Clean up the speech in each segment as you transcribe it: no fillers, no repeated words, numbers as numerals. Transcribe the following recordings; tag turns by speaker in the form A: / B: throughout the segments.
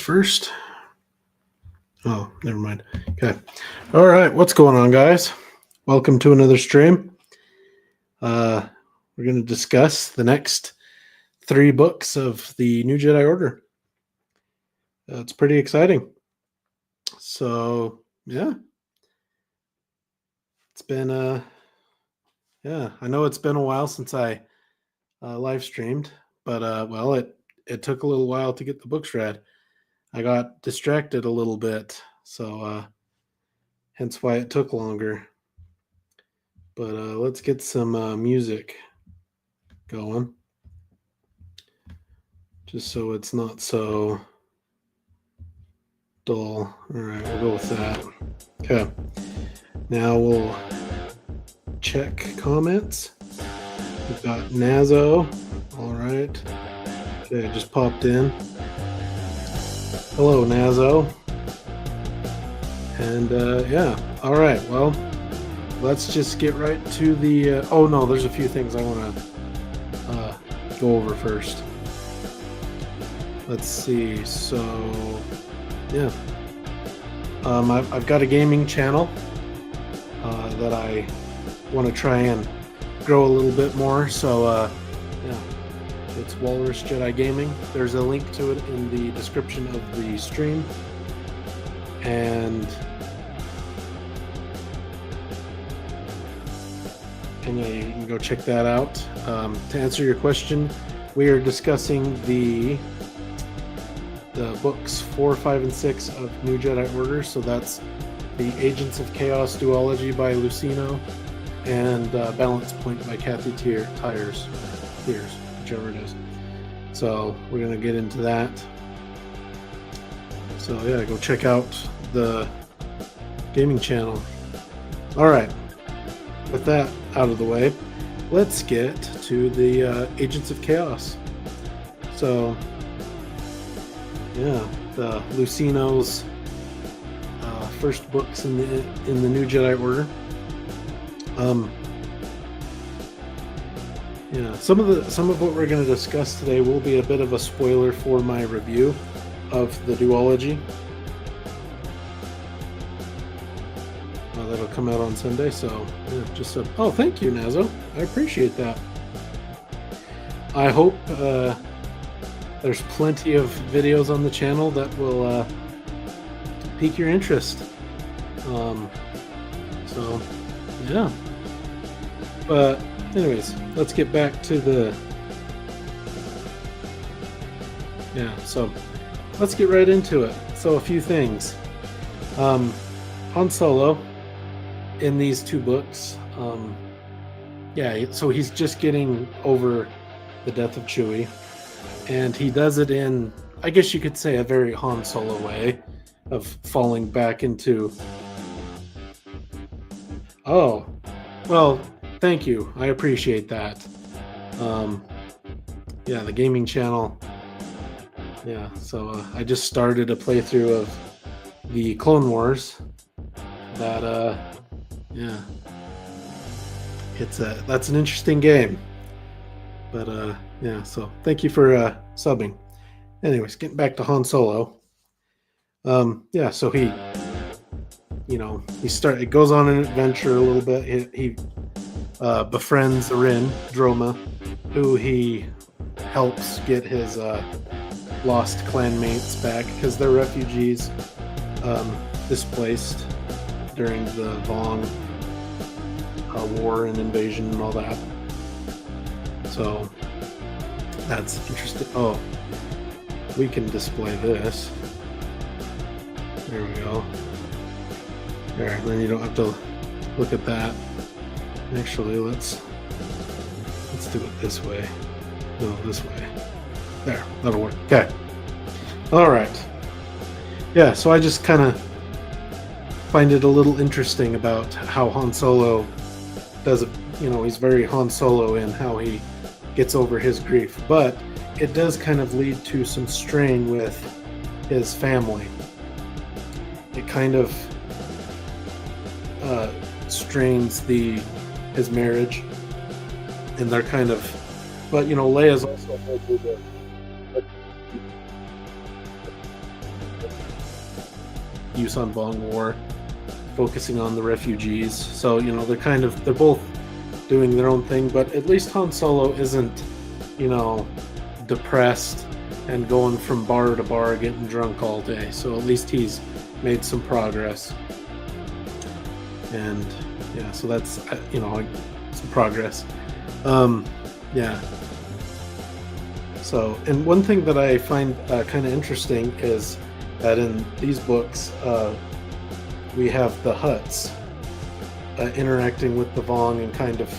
A: first. Oh, never mind. Okay. All right. What's going on, guys? Welcome to another stream. We're going to discuss the next 3 books of the New Jedi Order. It's pretty exciting. So, yeah. It's been, I know it's been a while since I live streamed, but, well, it took a little while to get the books read. I got distracted a little bit, so hence why it took longer. But let's get some music going, just so it's not so dull. All right, we'll go with that. Okay, now we'll check comments. We've got Nazo. All right. Okay, just popped in. Hello, Nazo. And yeah, all right. Well, let's just get right to the. Oh no, there's a few things I want to go over first. Let's see. So, yeah, I've got a gaming channel that I want to try and grow a little bit more. So, yeah, it's Walrus Jedi Gaming. There's a link to it in the description of the stream, and yeah, you can go check that out. To answer your question, we are discussing the books 4, 5, and 6 of New Jedi Order. So that's the Agents of Chaos Duology by Lucino and Balance Point by Kathy Tears, whichever it is. So we're going to get into that. So yeah, go check out the gaming channel. All right, with that out of the way, let's get to the Agents of Chaos. So yeah, the Lucino's first books in the New Jedi Order. Yeah, some of what we're going to discuss today will be a bit of a spoiler for my review of the Duology. That'll come out on Sunday. So yeah, oh, thank you, Nazo. I appreciate that. I hope there's plenty of videos on the channel that will pique your interest. So yeah, but anyways, let's get back to the so let's get right into it. So a few things. Han Solo in these 2 books, so he's just getting over the death of Chewie, and he does it in, I guess you could say, a very Han Solo way of falling back into. Oh, well, thank you. I appreciate that. Yeah, the gaming channel. Yeah, so I just started a playthrough of the Clone Wars. That yeah, that's an interesting game. But yeah, so thank you for subbing. Anyways, getting back to Han Solo. Yeah, so it goes on an adventure a little bit. He befriends Rin Droma, who he helps get his lost clanmates back because they're refugees displaced during the Vong war and invasion and all that. So that's interesting. Oh, we can display this. There we go. There, then you don't have to look at that. Actually, let's do it this way. No, this way. There, that'll work. Okay. All right. Yeah, so I just kind of find it a little interesting about how Han Solo does it. He's very Han Solo in how he gets over his grief, but it does kind of lead to some strain with his family. It kind of strains his marriage, and they're kind of, but Leia's also Yuuzhan Vong War, focusing on the refugees. So, you know, they're both doing their own thing, but at least Han Solo isn't, you know, depressed and going from bar to bar getting drunk all day. So at least he's made some progress. And yeah, so that's, you know, some progress. Yeah. So, and one thing that I find kind of interesting is that in these books, we have the Hutts interacting with the Vong and kind of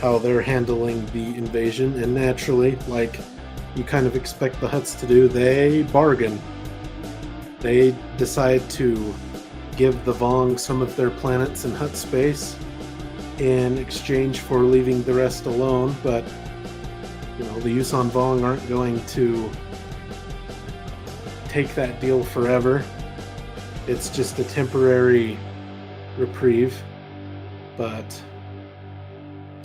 A: how they're handling the invasion. And naturally, like you kind of expect the Hutts to do, they bargain. They decide to give the Vong some of their planets and Hutt space in exchange for leaving the rest alone, but you know, the Yuuzhan Vong aren't going to take that deal forever. It's just a temporary reprieve, but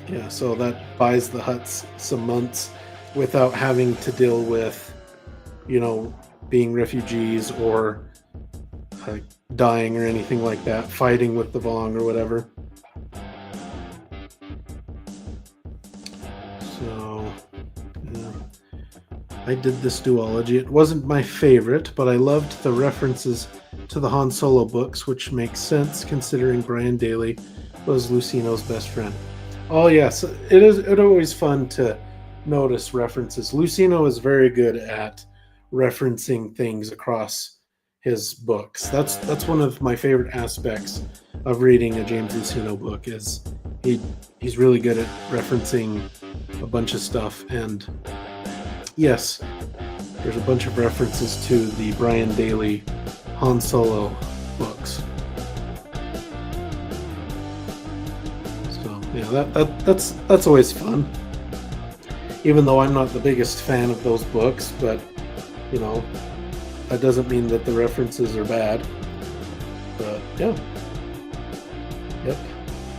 A: yeah, so that buys the Hutts some months without having to deal with, you know, being refugees or dying or anything like that, fighting with the Vong or whatever. So, yeah. I did this duology. It wasn't my favorite, but I loved the references to the Han Solo books, which makes sense considering Brian Daley was Lucino's best friend. Oh yes, it's always fun to notice references. Lucino is very good at referencing things across his books. That's one of my favorite aspects of reading a James Lucino book, is he's really good at referencing a bunch of stuff. And yes, there's a bunch of references to the Brian Daley Han Solo books. So yeah, that's always fun. Even though I'm not the biggest fan of those books, but you know, that doesn't mean that the references are bad. But yeah. Yep.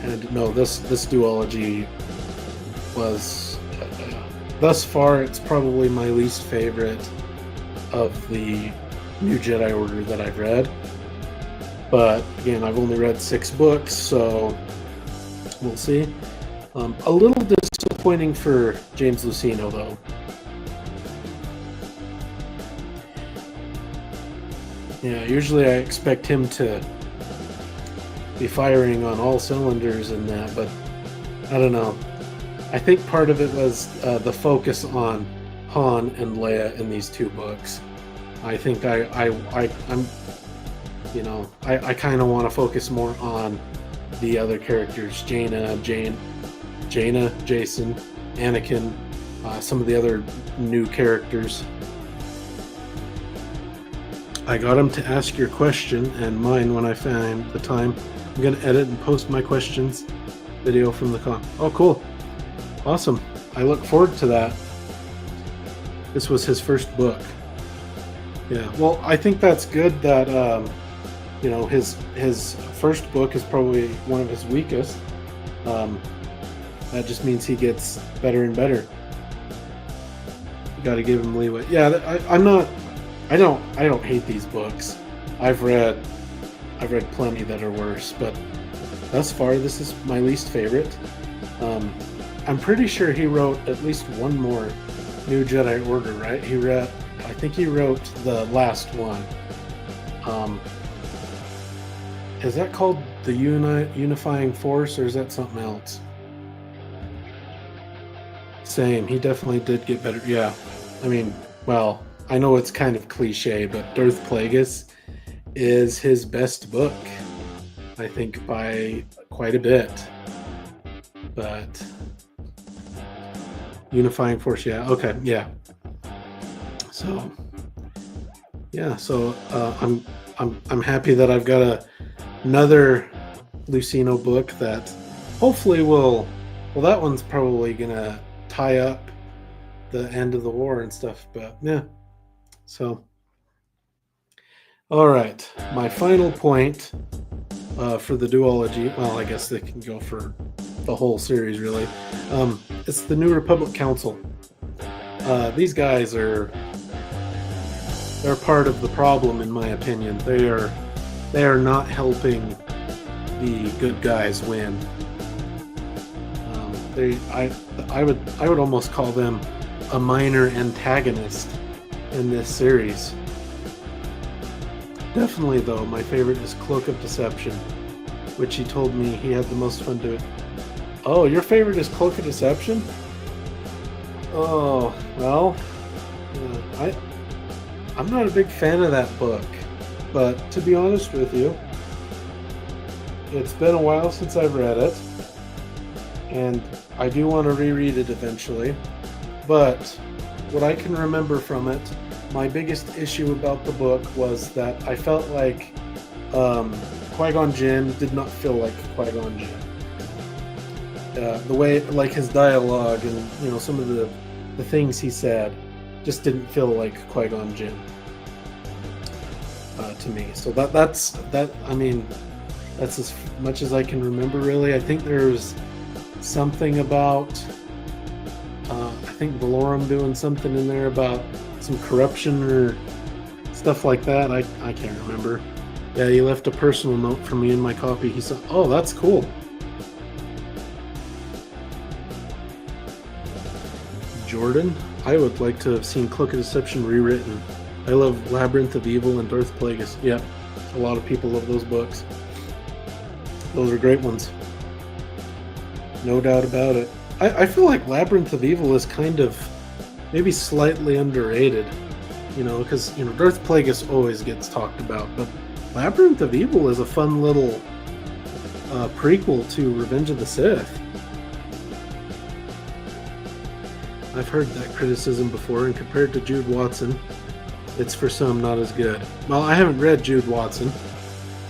A: And no, this duology was thus far, it's probably my least favorite of the New Jedi Order that I've read. But again, I've only read 6 books, so we'll see. A little disappointing for James Lucino, though. Yeah, usually I expect him to be firing on all cylinders in that, but I don't know. I think part of it was the focus on Han and Leia in these 2 books. I think I'm, you know, I kind of want to focus more on the other characters, Jaina, Jason, Anakin, some of the other new characters. I got him to ask your question and mine when I find the time. I'm going to edit and post my questions video from the con. Oh, cool. Awesome. I look forward to that. This was his first book. Yeah, well, I think that's good that, you know, his first book is probably one of his weakest. That just means he gets better and better. You got to give him leeway. Yeah, I don't hate these books. I've read plenty that are worse, but thus far this is my least favorite. I'm pretty sure he wrote at least one more New Jedi Order, right? I think he wrote the last one. Is that called the Unifying Force, or is that something else? Same. He definitely did get better. Yeah. I mean, well, I know it's kind of cliche, but Darth Plagueis is his best book, I think, by quite a bit. But Unifying Force, yeah, okay, yeah. So yeah, so I'm happy that I've got another Lucino book that hopefully will. Well, that one's probably gonna tie up the end of the war and stuff, but yeah. So, all right, my final point for the duology. Well, I guess they can go for the whole series, really. It's the New Republic Council. These guys they're part of the problem, in my opinion. They are they are not helping the good guys win. I would almost call them a minor antagonist in this series. Definitely, though, my favorite is Cloak of Deception, which he told me he had the most fun doing. Oh, your favorite is Cloak of Deception? Oh, well, I'm not a big fan of that book, but to be honest with you, it's been a while since I've read it, and I do want to reread it eventually. But what I can remember from it, my biggest issue about the book was that I felt like Qui-Gon Jinn did not feel like Qui-Gon Jinn. The way, like his dialogue and some of the things he said, just didn't feel like Qui-Gon Jinn to me. So that's as much as I can remember, really. I think there's something about I think Valorum doing something in there about some corruption or stuff like that. I can't remember. Yeah, he left a personal note for me in my copy. He said, "Oh, that's cool." Jordan, I would like to have seen Cloak of Deception rewritten. I love Labyrinth of Evil and Darth Plagueis. Yep, a lot of people love those books. Those are great ones. No doubt about it. I feel like Labyrinth of Evil is kind of maybe slightly underrated, because Darth Plagueis always gets talked about, but Labyrinth of Evil is a fun little prequel to Revenge of the Sith. I've heard that criticism before, and compared to Jude Watson, it's for some not as good. Well, I haven't read Jude Watson,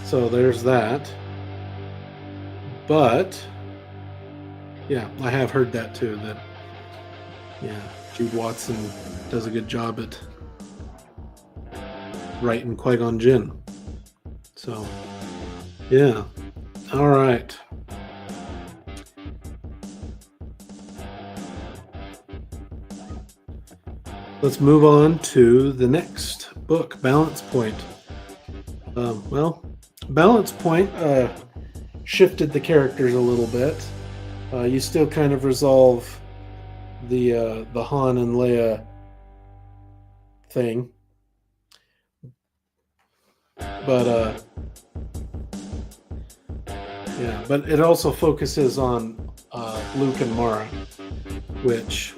A: so there's that. But yeah, I have heard that too, that Jude Watson does a good job at writing Qui-Gon Jinn. So yeah. All right. Let's move on to the next book, Balance Point. Balance Point shifted the characters a little bit. You still kind of resolve the Han and Leia thing, but but it also focuses on Luke and Mara, which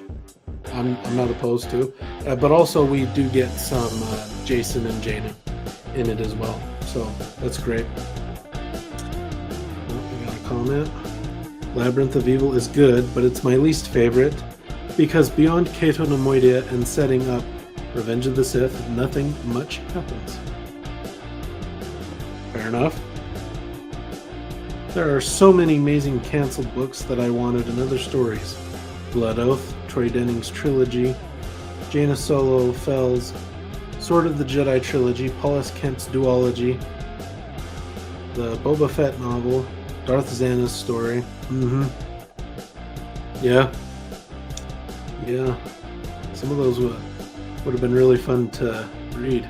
A: I'm not opposed to. But also we do get some Jason and Jaina in it as well, so that's great. We got a comment. Labyrinth of Evil is good, but it's my least favorite because beyond Cato Nemoidia and setting up Revenge of the Sith, nothing much happens. Fair enough. There are so many amazing canceled books that I wanted in other stories. Blood Oath, Troy Denning's trilogy, Jaina Solo Fells, Sword of the Jedi trilogy, Paulus Kent's duology, the Boba Fett novel, Darth Xana's story. Yeah. Some of those would have been really fun to read.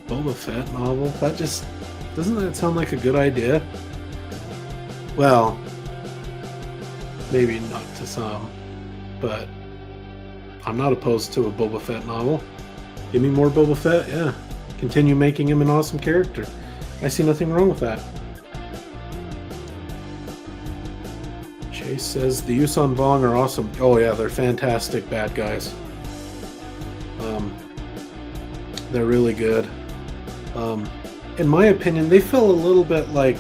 A: Boba Fett novel. Doesn't that sound like a good idea? Well, maybe not to some, but I'm not opposed to a Boba Fett novel. Give me more Boba Fett, yeah. Continue making him an awesome character. I see nothing wrong with that. Chase says the Yuuzhan Vong are awesome. Oh yeah, they're fantastic bad guys. They're really good. In my opinion, they feel a little bit like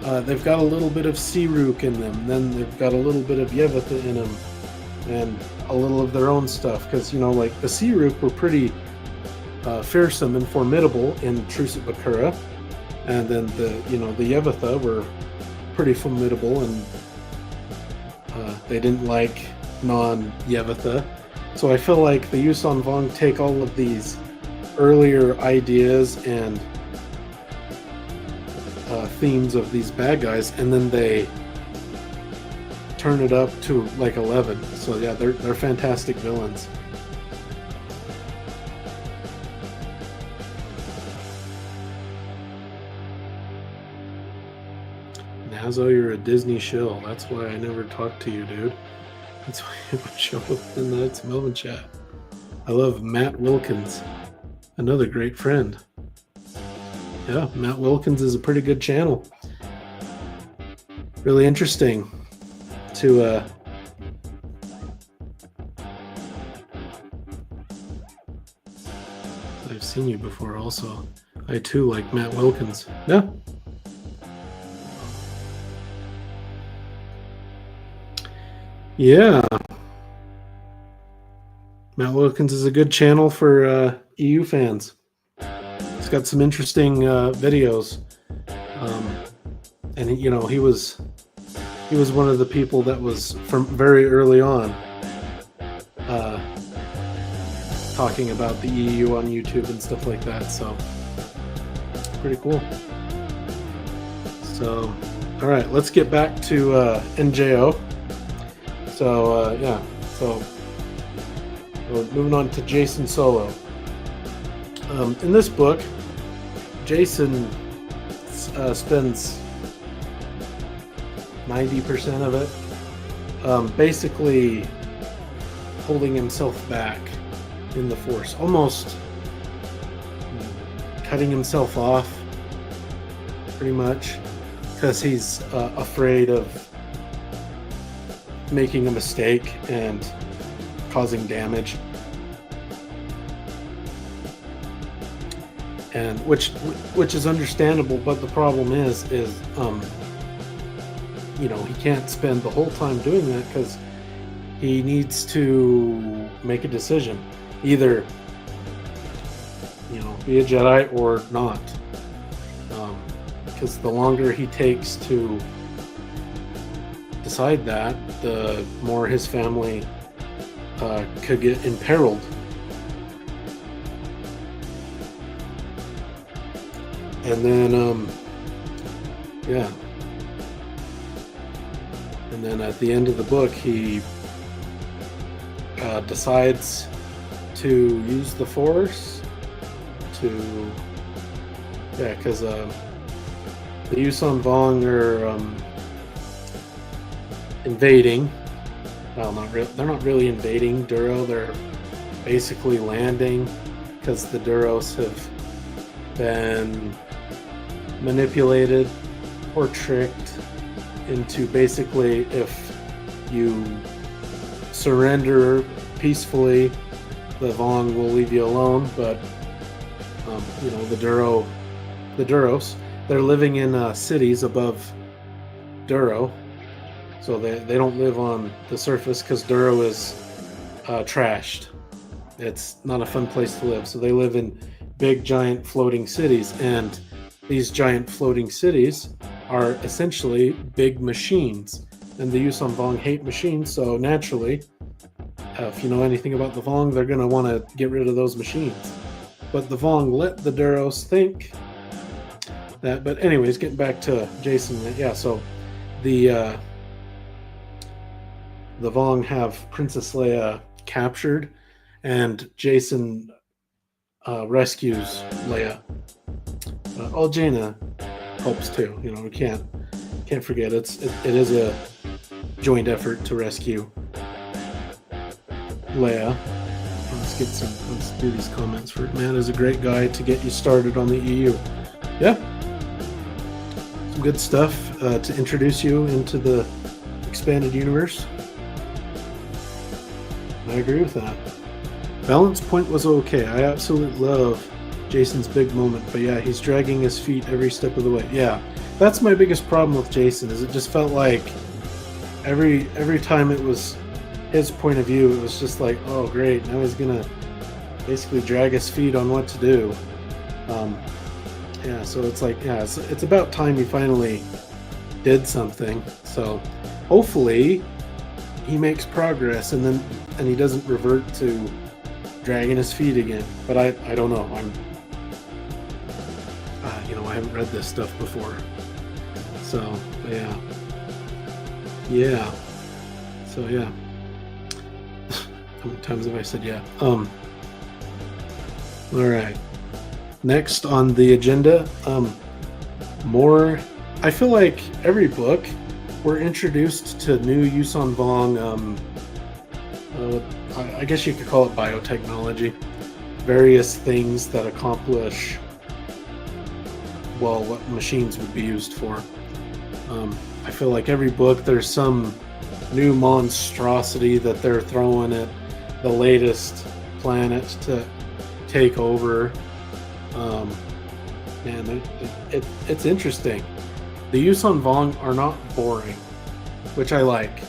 A: they've got a little bit of Sirook in them, then they've got a little bit of Yevata in them, and a little of their own stuff. Because like the Sirook were pretty fearsome and formidable in Truce at Bakura, and then the Yevata were pretty formidable, and they didn't like non-Yevata. So I feel like the Yuuzhan Vong take all of these earlier ideas and themes of these bad guys, and then they turn it up to like 11. So yeah, they're fantastic villains. Nazo, you're a Disney shill. That's why I never talked to you, dude. That's why you would show up in the It's Melvin chat. I love Matt Wilkins, another great friend. Yeah, Matt Wilkins is a pretty good channel. Really interesting to I've seen you before also. I too like Matt Wilkins. Yeah. Yeah. Matt Wilkins is a good channel for EU fans. He's got some interesting videos. And you know, he was one of the people that was from very early on talking about the EU on YouTube and stuff like that. So pretty cool. So, all right, let's get back to NJO. So yeah, so moving on to Jason Solo. In this book, Jason spends 90% of it basically holding himself back in the Force, almost cutting himself off pretty much, because he's afraid of making a mistake and causing damage, and which is understandable. But the problem is you know, he can't spend the whole time doing that because he needs to make a decision, either, you know, be a Jedi or not, because the longer he takes to decide that, the more his family could get imperiled. And then yeah, and then at the end of the book, he decides to use the Force to, yeah, because the Yuuzhan Vong are invading. Well, they're not really invading Duro. They're basically landing because the Duros have been manipulated or tricked into basically, if you surrender peacefully, the Vong will leave you alone. But you know, the Duros, they're living in cities above Duro, so they don't live on the surface because Duro is trashed. It's not a fun place to live, so they live in big giant floating cities, and these giant floating cities are essentially big machines, and the Yuuzhan Vong hate machines, so naturally, if you know anything about the Vong, they're going to want to get rid of those machines. But the Vong let the Duros think that. But anyways, getting back to Jason, yeah, so the Vong have Princess Leia captured, and Jason rescues Leia. Jaina helps too. You know, we can't forget it is a joint effort to rescue Leia. Let's do these comments for Matt is a great guy to get you started on the EU. Yeah, some good stuff to introduce you into the expanded universe. I agree with that. Balance point was okay. I absolutely love Jason's big moment, but yeah, he's dragging his feet every step of the way. Yeah, that's my biggest problem with Jason, is it just felt like every time it was his point of view, it was just like, oh great, now he's gonna basically drag his feet on what to do. Yeah, so it's like, yeah, it's about time he finally did something. So hopefully he makes progress, and he doesn't revert to dragging his feet again. But I don't know. You know, I haven't read this stuff before. So yeah. So yeah. How many times have I said yeah? All right. Next on the agenda, more I feel like every book we're introduced to new Yuuzhan Vong. Uh, I guess you could call it biotechnology. Various things that accomplish well what machines would be used for. I feel like every book there's some new monstrosity that they're throwing at the latest planet to take over. Um, Man, it's interesting. The Yuuzhan Vong are not boring, which I like.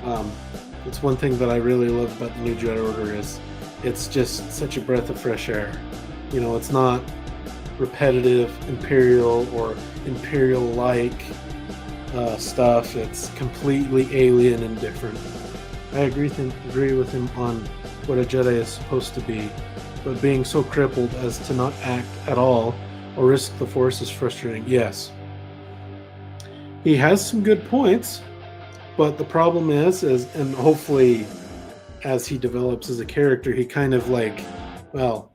A: Um, it's one thing that I really love about the New Jedi Order is it's just such a breath of fresh air. You know, it's not repetitive Imperial or Imperial-like stuff. It's completely alien and different. I agree with him on what a Jedi is supposed to be, but being so crippled as to not act at all or risk the Force is frustrating. Yes. He has some good points, but the problem is and hopefully as he develops as a character, he kind of like, well,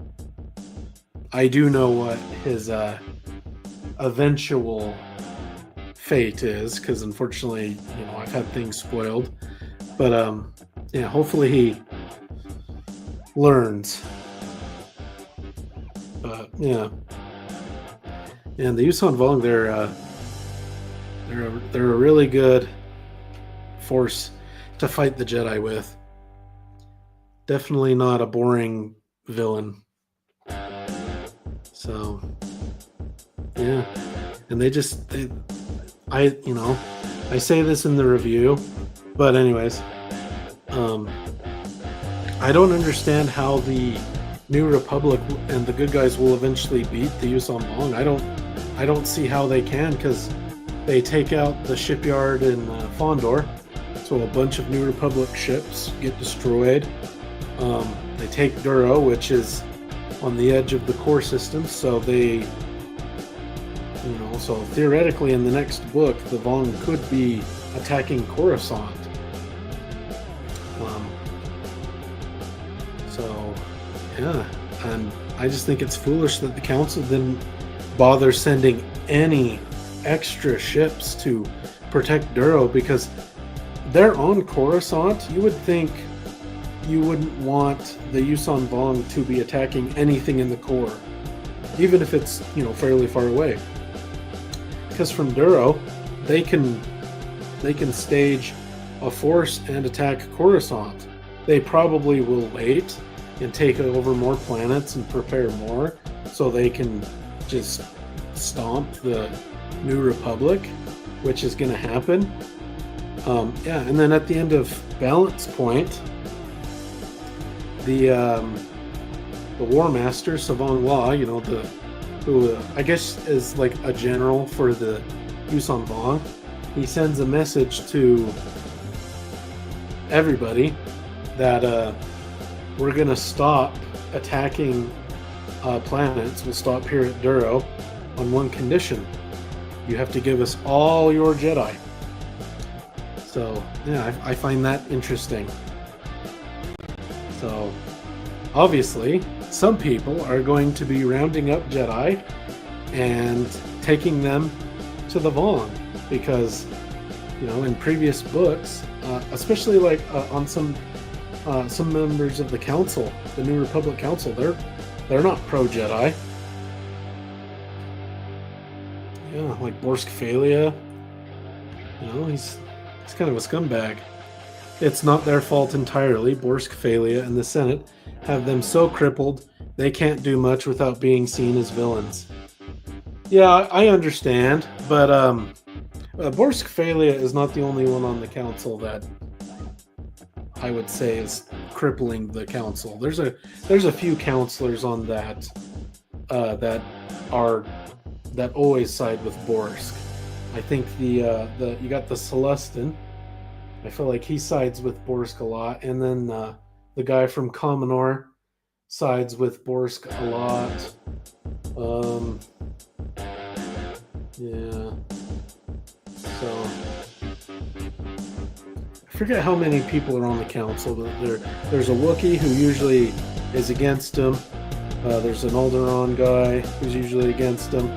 A: I do know what his eventual fate is, because unfortunately, you know, I've had things spoiled. But yeah, hopefully he learns. But yeah. And the Yuuzhan Vong, they're a really good force to fight the Jedi with. Definitely not a boring villain. So yeah, and I say this in the review, but anyways, I don't understand how the New Republic and the good guys will eventually beat the Yuuzhan Vong. I don't see how they can, because they take out the shipyard in Fondor, so a bunch of New Republic ships get destroyed. They take Duro, which is on the edge of the core system, so so theoretically in the next book, the Vong could be attacking Coruscant. So, yeah, and I just think it's foolish that the Council didn't bother sending any extra ships to protect Duro, because they're on Coruscant. You would think you wouldn't want the Yuuzhan Vong to be attacking anything in the core, even if it's, fairly far away. Because from Duro, they can stage a force and attack Coruscant. They probably will wait and take over more planets and prepare more, so they can just stomp the New Republic, which is going to happen. And then at the end of Balance Point, the War Master Savong Law, who I guess is like a general for the Yuuzhan Vong, he sends a message to everybody that we're gonna stop attacking planets. We'll stop here at Duro on one condition: you have to give us all your Jedi. So yeah, I find that interesting. So obviously, some people are going to be rounding up Jedi and taking them to the Vong, because in previous books, especially like on some members of the Council, the New Republic Council, they're not pro Jedi. Yeah, like Borsk Phalia. He's kind of a scumbag. It's not their fault entirely. Borsk Phalia and the Senate have them so crippled they can't do much without being seen as villains. Yeah, I understand, but Borsk Phalia is not the only one on the council that I would say is crippling the council. There's a few counselors on that that always side with Borsk. I think the you got the Celestin. I feel like he sides with Borsk a lot, and then the guy from Cominor sides with Borsk a lot. Yeah. So I forget how many people are on the council. There's a Wookiee who usually is against him. There's an Alderaan guy who's usually against him.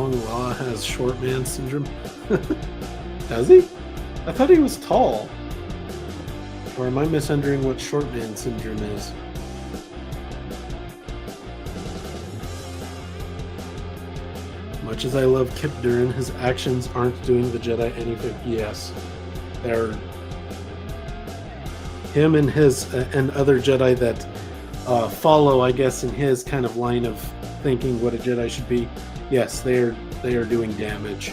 A: Savong Law has short man syndrome? Does he? I thought he was tall. Or am I misundering what short man syndrome is? Much as I love Kip Duran, his actions aren't doing the Jedi anything. Yes, they're him and his and other Jedi that follow, I guess, in his kind of line of thinking what a Jedi should be. Yes, they are doing damage,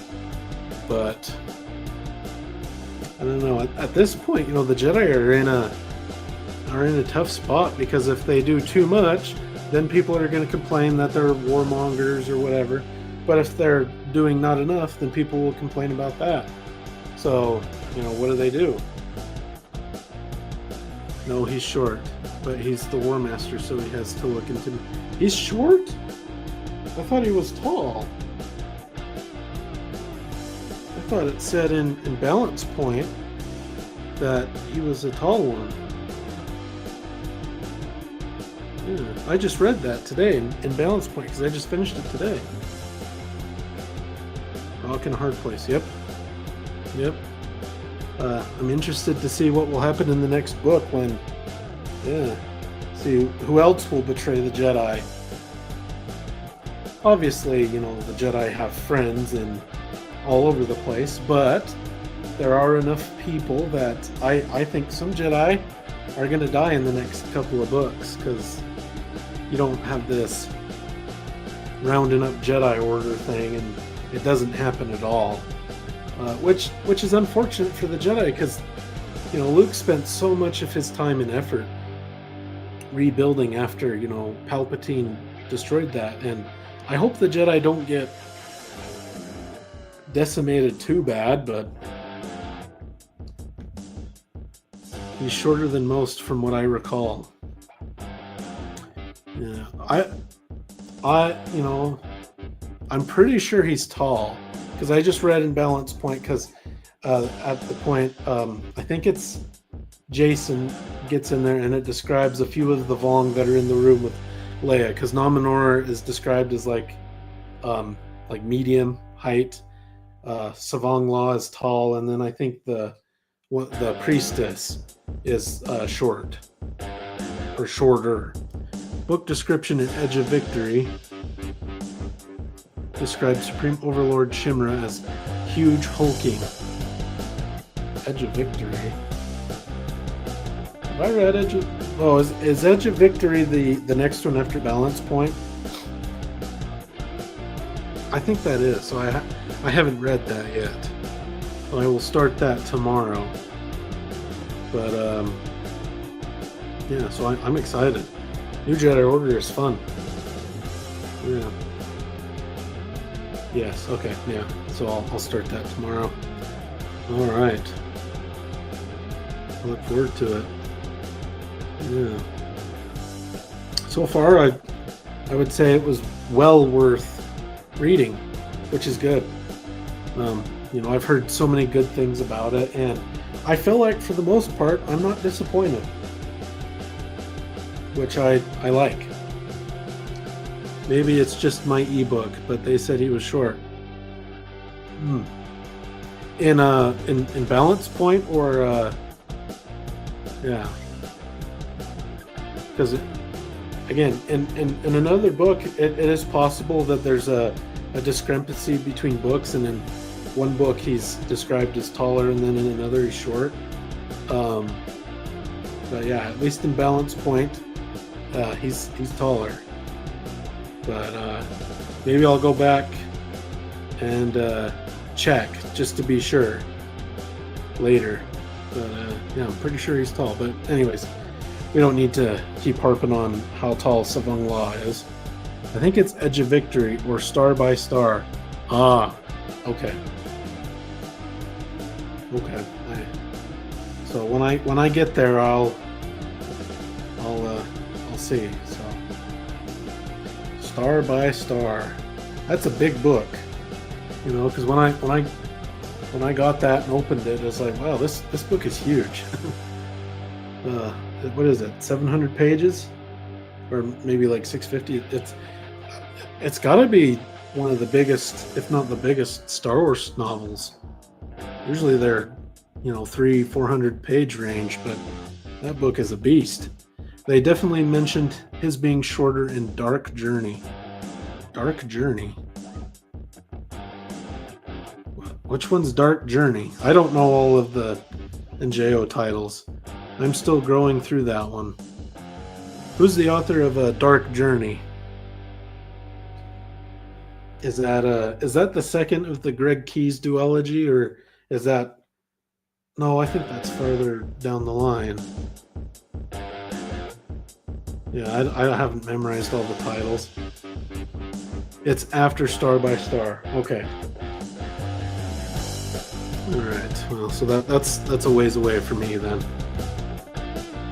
A: but I don't know. At this point, you know, the Jedi are in a tough spot, because if they do too much, then people are going to complain that they're warmongers or whatever. But if they're doing not enough, then people will complain about that. So, you know, what do? No, he's short, but he's the War Master, so he has to look into. He's short? I thought he was tall. I thought it said in Balance Point that he was a tall one. Yeah, I just read that today in Balance Point, because I just finished it today. Rock in a Hard Place. Yep. I'm interested to see what will happen in the next book when, see who else will betray the Jedi. Obviously, you know, the Jedi have friends and all over the place, but there are enough people that I think some Jedi are going to die in the next couple of books, because you don't have this rounding up Jedi Order thing, and it doesn't happen at all, which is unfortunate for the Jedi, because, you know, Luke spent so much of his time and effort rebuilding after, you know, Palpatine destroyed that, and I hope the Jedi don't get decimated too bad, but he's shorter than most from what I recall. Yeah, you know, I'm pretty sure he's tall, because I just read in Balance Point, because at the point, I think it's Jason gets in there and it describes a few of the Vong that are in the room with Leia, because Nominor is described as like medium height, Savong Law is tall, and then I think the priestess is short or shorter. Book description in Edge of Victory describes Supreme Overlord Shimra as huge, hulking. Edge of Victory. Have I read Edge of... Oh, is Edge of Victory the next one after Balance Point? I think that is. So I haven't read that yet. I will start that tomorrow. But yeah, so I'm excited. New Jedi Order is fun. Yeah. Yes. Okay. Yeah. So I'll start that tomorrow. All right. I look forward to it. Yeah. So far, I would say it was well worth reading, which is good. You know, I've heard so many good things about it, and I feel like for the most part, I'm not disappointed, which I like. Maybe it's just my ebook, but they said he was short. In Balance Point, or yeah, because again, in another book, it is possible that there's a discrepancy between books, and in one book he's described as taller, and then in another he's short. But yeah, at least in Balance Point, he's taller. But maybe I'll go back and check just to be sure later. But yeah, I'm pretty sure he's tall. But anyways, we don't need to keep harping on how tall Savong Law is. I think it's Edge of Victory or Star by Star. Ah, okay. Okay. So when I get there, I'll see. So Star by Star. That's a big book, you know. Because when I got that and opened it, I was like, wow, this book is huge. What is it? 700 pages, or maybe like 650. It's got to be one of the biggest, if not the biggest, Star Wars novels. Usually they're, 300-400 page range, but that book is a beast. They definitely mentioned his being shorter in Dark Journey. Dark Journey. Which one's Dark Journey? I don't know all of the NJO titles. I'm still growing through that one. Who's the author of Dark Journey? Is that the second of the Greg Keyes duology, or is that? No, I think that's further down the line. Yeah, I haven't memorized all the titles. It's after Star by Star. Okay. All right. Well, so that's a ways away for me then.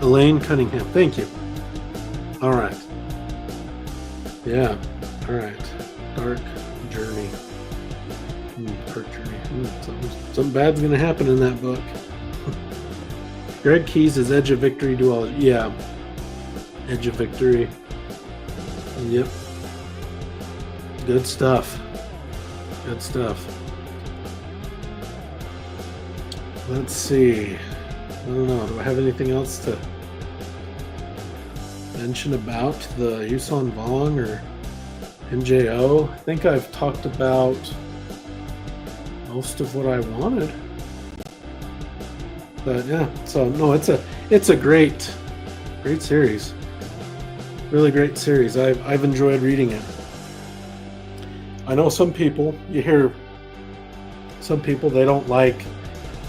A: Elaine Cunningham. Thank you. All right. Yeah. All right. Dark Journey. Dark Journey. Something bad's gonna happen in that book. Greg Keyes' Edge of Victory duology. Yeah. Edge of Victory. Yep. Good stuff. Good stuff. Let's see. I don't know. Do I have anything else to mention about the Yuuzhan Vong or NJO? I think I've talked about most of what I wanted. But yeah, so no, it's a great series. Really great series. I've enjoyed reading it. I know some people, you hear some people, they don't like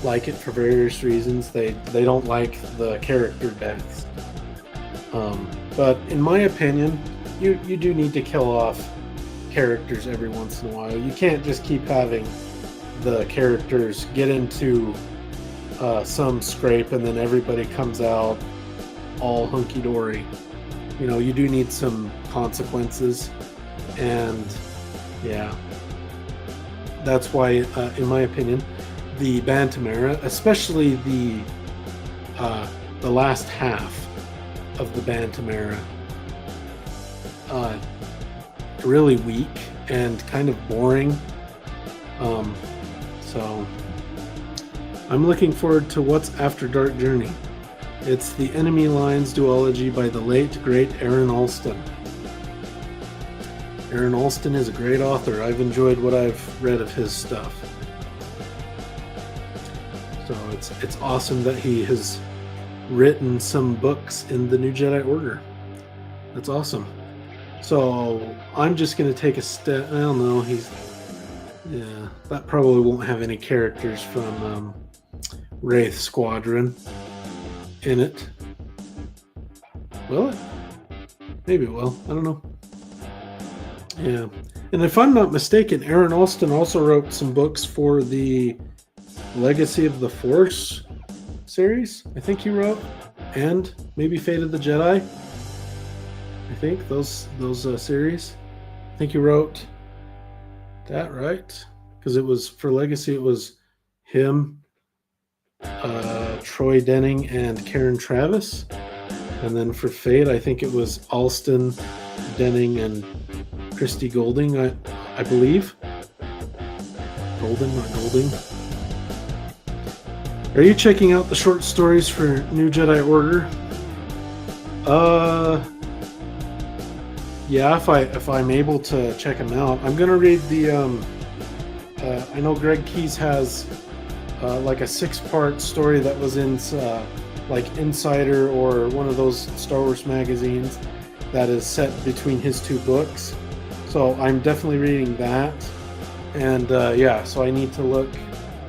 A: it for various reasons. They don't like the character deaths. But in my opinion, you do need to kill off characters every once in a while. You can't just keep having the characters get into some scrape and then everybody comes out all hunky-dory. You do need some consequences, and yeah, that's why, in my opinion, the Bantamera, especially the last half of the Bantamera, really weak and kind of boring. So I'm looking forward to what's after Dark Journey. It's the Enemy Lines duology by the late, great Aaron Alston. Aaron Alston is a great author. I've enjoyed what I've read of his stuff. So it's awesome that he has written some books in the New Jedi Order. That's awesome. So I'm just going to take a step. I don't know. That probably won't have any characters from Wraith Squadron in it. Will it? Maybe it will. I don't know. Yeah. And if I'm not mistaken, Aaron Alston also wrote some books for the Legacy of the Force series, I think he wrote, and maybe Fate of the Jedi. I think those series. I think he wrote that, right? Because it was for Legacy, it was him, Troy Denning, and Karen Travis. And then for Fate, I think it was Alston, Denning, and Christy Golding, I believe. Golden, not Golding. Are you checking out the short stories for New Jedi Order? Yeah, if I'm able to check them out. I'm gonna read the I know Greg Keyes has like a 6-part story that was in like Insider or one of those Star Wars magazines that is set between his 2 books. So I'm definitely reading that. And yeah, so I need to look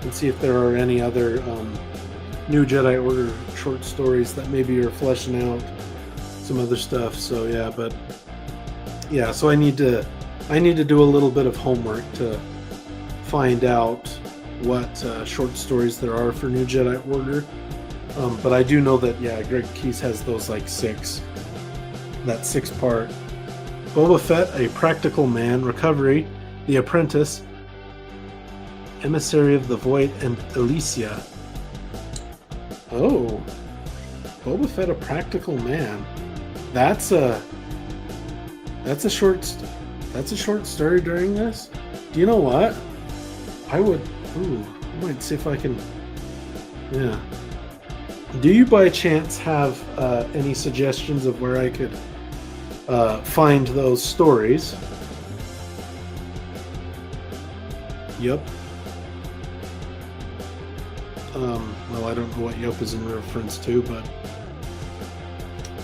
A: and see if there are any other New Jedi Order short stories that maybe are fleshing out some other stuff. So yeah, but yeah, so I need to do a little bit of homework to find out what short stories there are for New Jedi Order. But I do know that, yeah, Greg Keyes has those like 6, that 6-part. Boba Fett, A Practical Man, Recovery, The Apprentice, Emissary of the Void, and Elysia. Oh, Boba Fett, A Practical Man. That's a short. That's a short story during this? Do you know what? I would... Ooh, I might see if I can... Yeah. Do you by chance have any suggestions of where I could find those stories? Yep. Well, I don't know what Yelp is in reference to, but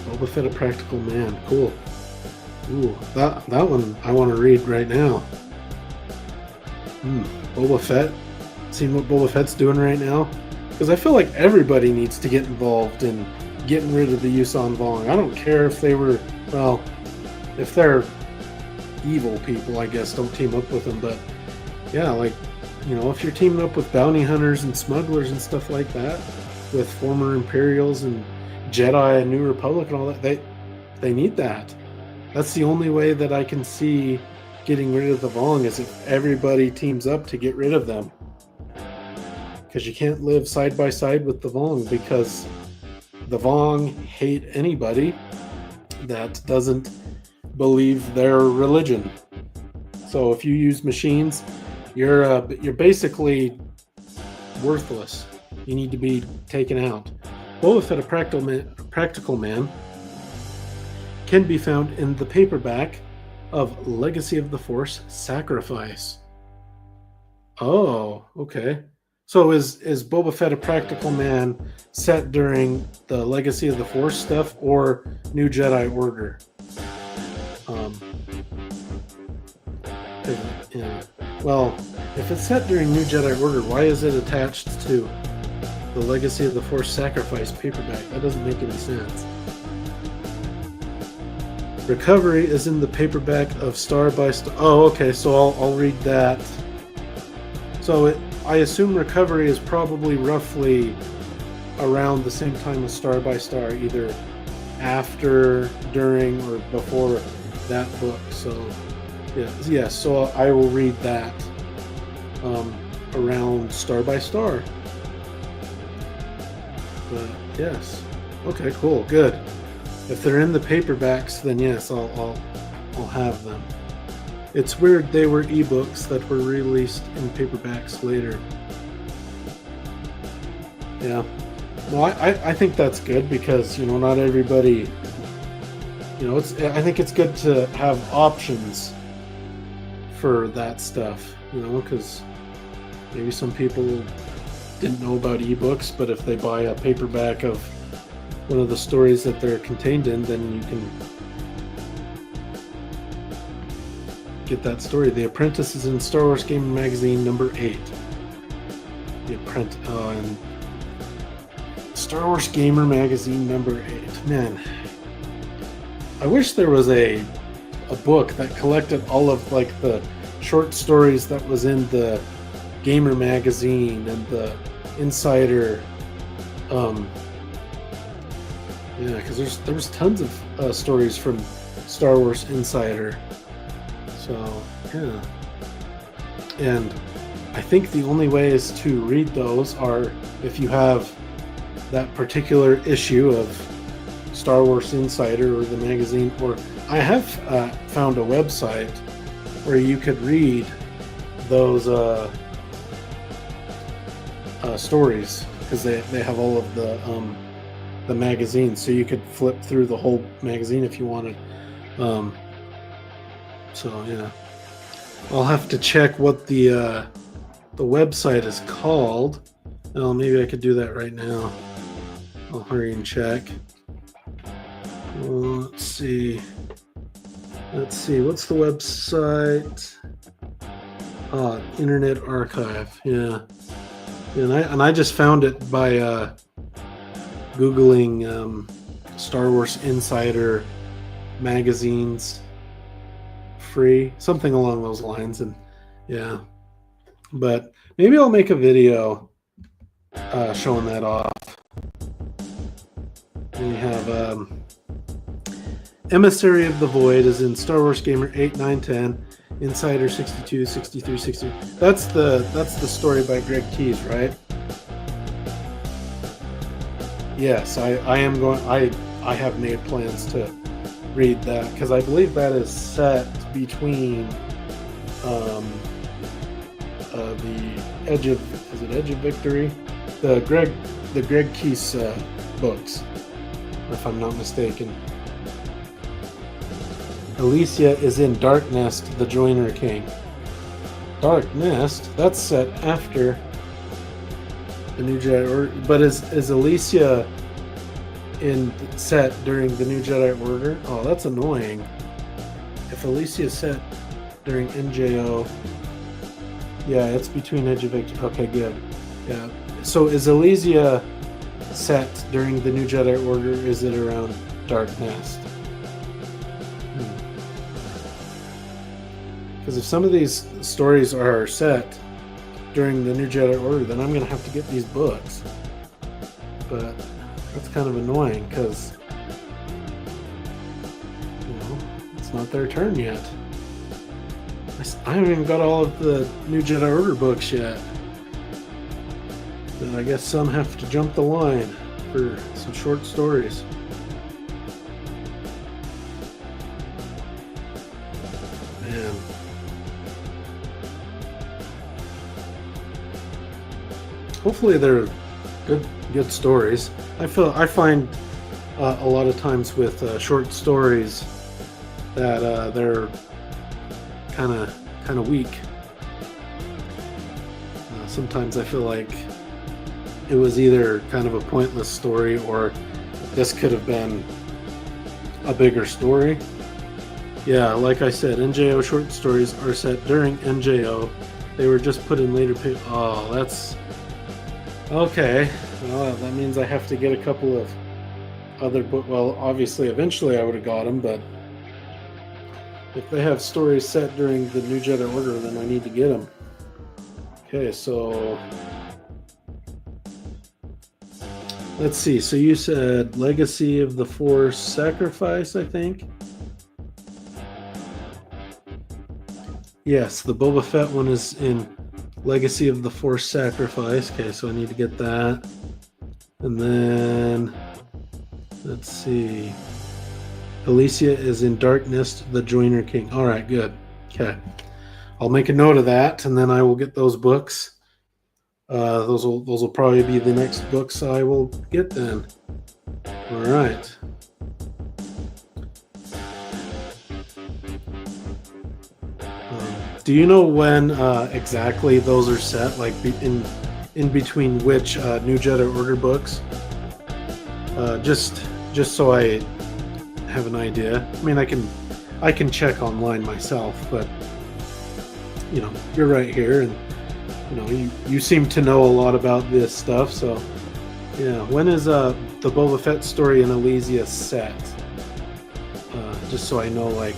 A: Boba Fett, a Practical Man. Cool. Ooh, that one I want to read right now. Boba Fett. Seeing what Boba Fett's doing right now? Because I feel like everybody needs to get involved in getting rid of the Yuuzhan Vong. I don't care if they were, well, if they're evil people, I guess, don't team up with them. But yeah, like, you know, if you're teaming up with bounty hunters and smugglers and stuff like that, with former Imperials and Jedi and New Republic and all that, they need that. That's the only way that I can see getting rid of the Vong, is if everybody teams up to get rid of them. Because you can't live side by side with the Vong, because the Vong hate anybody that doesn't believe their religion. So if you use machines, you're basically worthless. You need to be taken out. Boba Fett, a Practical Man, can be found in the paperback of Legacy of the Force Sacrifice. Oh, okay. So is Boba Fett, a Practical Man set during the Legacy of the Force stuff or New Jedi Order? Yeah. Well, if it's set during New Jedi Order, why is it attached to the Legacy of the Force Sacrifice paperback? That doesn't make any sense. Recovery is in the paperback of Star by Star. Oh, okay, so I'll read that. So I assume Recovery is probably roughly around the same time as Star by Star, either after, during, or before that book. So yes, so I will read that around Star by Star. But yes, okay, cool, good. If they're in the paperbacks, then yes, I'll have them. It's weird they were ebooks that were released in paperbacks later. Yeah. Well, I think that's good, because, you know, not everybody, you know, I think it's good to have options for that stuff, you know, because maybe some people didn't know about ebooks, but if they buy a paperback of one of the stories that they're contained in, then you can get that story. The Apprentice is in Star Wars Gamer Magazine number 8. The Apprentice, and Star Wars Gamer Magazine number 8. Man, I wish there was a book that collected all of, like, the short stories that was in the Gamer Magazine and the Insider. Yeah, because there was tons of stories from Star Wars Insider. So, yeah. And I think the only ways to read those are if you have that particular issue of Star Wars Insider or the magazine, or I have found a website where you could read those stories, because they have all of the magazine, so you could flip through the whole magazine if you wanted. So yeah, I'll have to check what the website is called. Oh, maybe I could do that right now. I'll hurry and check. Let's see. What's the website? Internet Archive. Yeah, and I just found it by Googling Star Wars Insider magazines free, something along those lines. And yeah, but maybe I'll make a video showing that off. We have Emissary of the Void is in Star Wars Gamer 8, 9, 10, Insider 62, 63, 60. That's the story by Greg Keyes, right? Yes, I am going. I have made plans to read that because I believe that is set between the Edge of Victory, the Greg Keese books, if I'm not mistaken. Alicia is in Dark Nest, the Joiner King. Dark Nest? That's set after the New Jedi Order, but is Alicia in set during the New Jedi Order? Oh, that's annoying. If Alicia is set during NJO, yeah, it's between Edge of Victory. Okay, good. Yeah. So is Alicia set during the New Jedi Order? Is it around Dark Nest? Because if some of these stories are set during the New Jedi Order, then I'm going to have to get these books. But that's kind of annoying because, it's not their turn yet. I haven't even got all of the New Jedi Order books yet. Then I guess some have to jump the line for some short stories. Man. Hopefully they're good stories. I find a lot of times with short stories that they're kind of weak. Sometimes I feel like it was either kind of a pointless story or this could have been a bigger story. Yeah, like I said, NJO short stories are set during NJO. They were just put in later. Oh, that's okay. Well, that means I have to get a couple of other books. Well, obviously, eventually I would have got them, but if they have stories set during the New Jedi Order, then I need to get them. Okay, so let's see. So you said Legacy of the Force Sacrifice, I think? Yes, the Boba Fett one is in Legacy of the Force Sacrifice. Okay, so I need to get that. And then, let's see. Alicia is in Dark Nest, the Joiner King. All right, good. Okay. I'll make a note of that, and then I will get those books. Those will probably be the next books I will get then. All right. Do you know when exactly those are set? Like in between which New Jedi Order books? Just so I have an idea. I mean, I can check online myself, but you're right here, and you seem to know a lot about this stuff. So yeah, when is the Boba Fett story in Elysia set? Just so I know like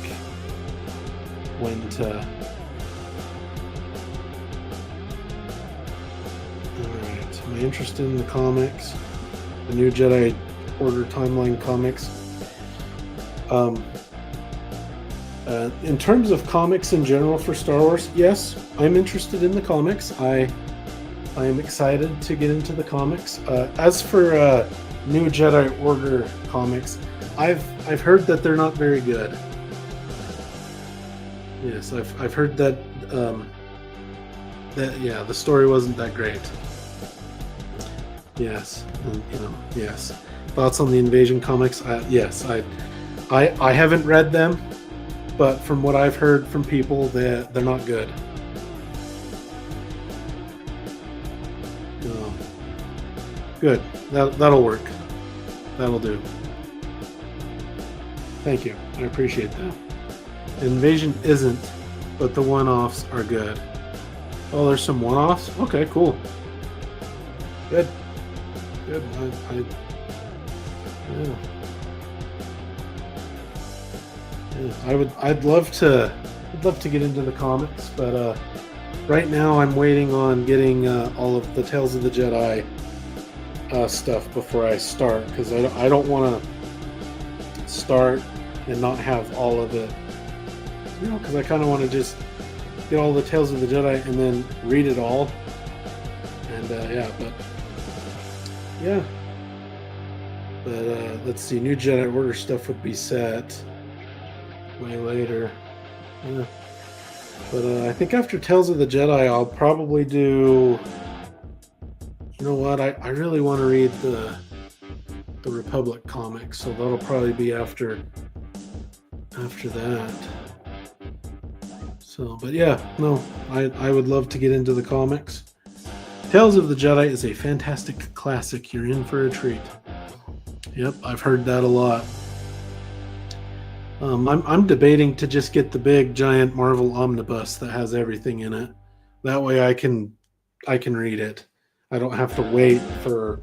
A: when to. Alright, am I interested in the comics? The New Jedi Order timeline comics? In terms of comics in general for Star Wars, yes, I'm interested in the comics. I am excited to get into the comics. As for New Jedi Order comics, I've heard that they're not very good. Yes, I've heard that the story wasn't that great. Yes, yes. Thoughts on the Invasion comics? Yes, I haven't read them, but from what I've heard from people, they're not good. No. Good. That'll work. That'll do. Thank you. I appreciate that. Invasion isn't, but the one-offs are good. Oh, there's some one-offs? Okay, cool. Good. Good. Yeah. I'd love to get into the comics, but right now I'm waiting on getting all of the Tales of the Jedi stuff before I start, because I don't want to start and not have all of it, because I kind of want to just get all the Tales of the Jedi and then read it all, and but let's see, New Jedi Order stuff would be set. way later. Yeah. But I think after Tales of the Jedi, I'll probably do. You know what? I really want to read the Republic comics, so that'll probably be after that. So, but yeah, no, I would love to get into the comics. Tales of the Jedi is a fantastic classic. You're in for a treat. Yep, I've heard that a lot. I'm debating to just get the big giant Marvel omnibus that has everything in it. That way I can read it. I don't have to wait for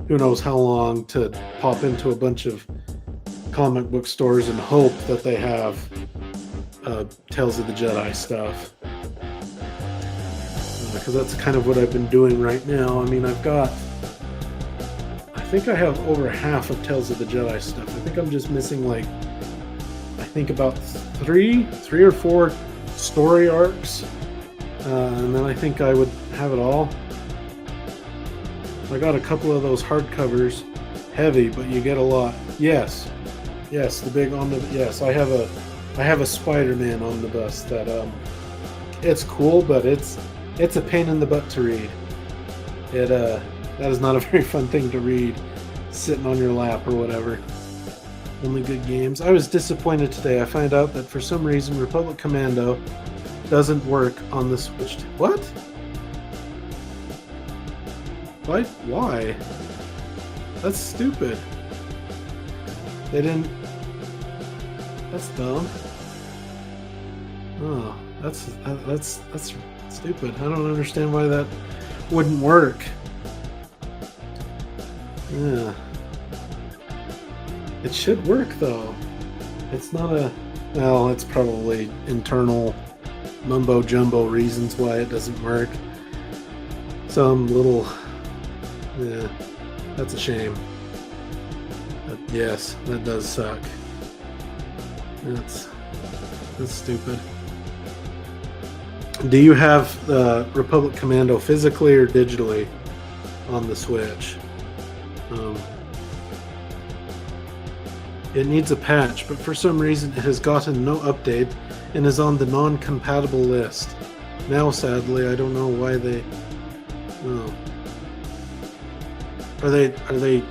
A: who knows how long to pop into a bunch of comic book stores and hope that they have Tales of the Jedi stuff. Because that's kind of what I've been doing right now. I mean, I think I have over half of Tales of the Jedi stuff. I think I'm just missing I think about three or four story arcs, and then I think I would have it all. I got a couple of those hardcovers, heavy, but you get a lot. Yes, the big omnibus. Yes, I have a Spider-Man omnibus that it's cool, but it's a pain in the butt to read. That is not a very fun thing to read, sitting on your lap or whatever. Only good games. I was disappointed today. I found out that for some reason Republic Commando doesn't work on the Switch. What? Why? That's stupid. They didn't. That's dumb. Oh, that's stupid. I don't understand why that wouldn't work. Yeah. It should work though. It's not a. Well, it's probably internal mumbo jumbo reasons why it doesn't work. Some little. Yeah, that's a shame. But yes, that does suck. That's stupid. Do you have the Republic Commando physically or digitally on the Switch? It needs a patch, but for some reason it has gotten no update and is on the non-compatible list. Now, sadly, I don't know why they. Oh. Are they gonna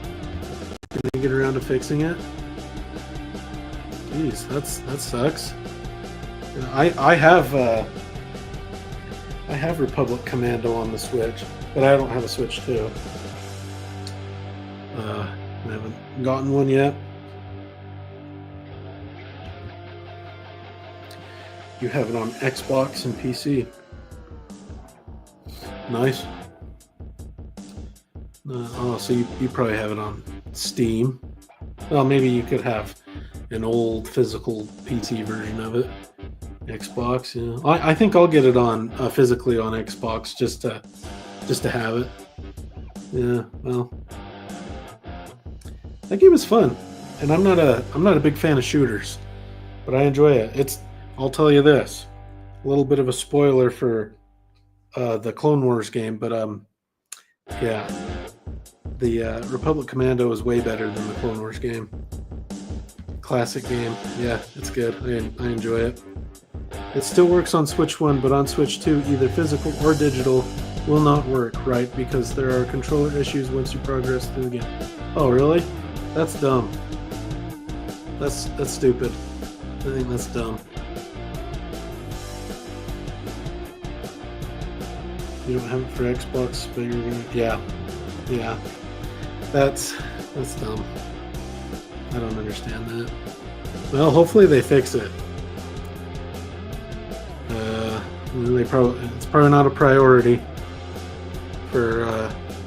A: get around to fixing it? Jeez, that sucks. I have Republic Commando on the Switch, but I don't have a Switch 2. I haven't gotten one yet. You have it on Xbox and PC. Nice. So you probably have it on Steam. Well, maybe you could have an old physical PC version of it. Xbox, yeah. I think I'll get it on physically on Xbox just to have it. Yeah, well, that game is fun, and I'm not a big fan of shooters, but I enjoy it. I'll tell you this, a little bit of a spoiler for the Clone Wars game, but yeah, the Republic Commando is way better than the Clone Wars game. Classic game, yeah, it's good. I enjoy it. It still works on Switch 1, but on Switch 2, either physical or digital will not work, right? Because there are controller issues once you progress through the game. Oh, really? That's dumb. That's stupid. I think that's dumb. You don't have it for Xbox, but you're gonna. Yeah. That's dumb. I don't understand that. Well, hopefully they fix it. It's probably not a priority for.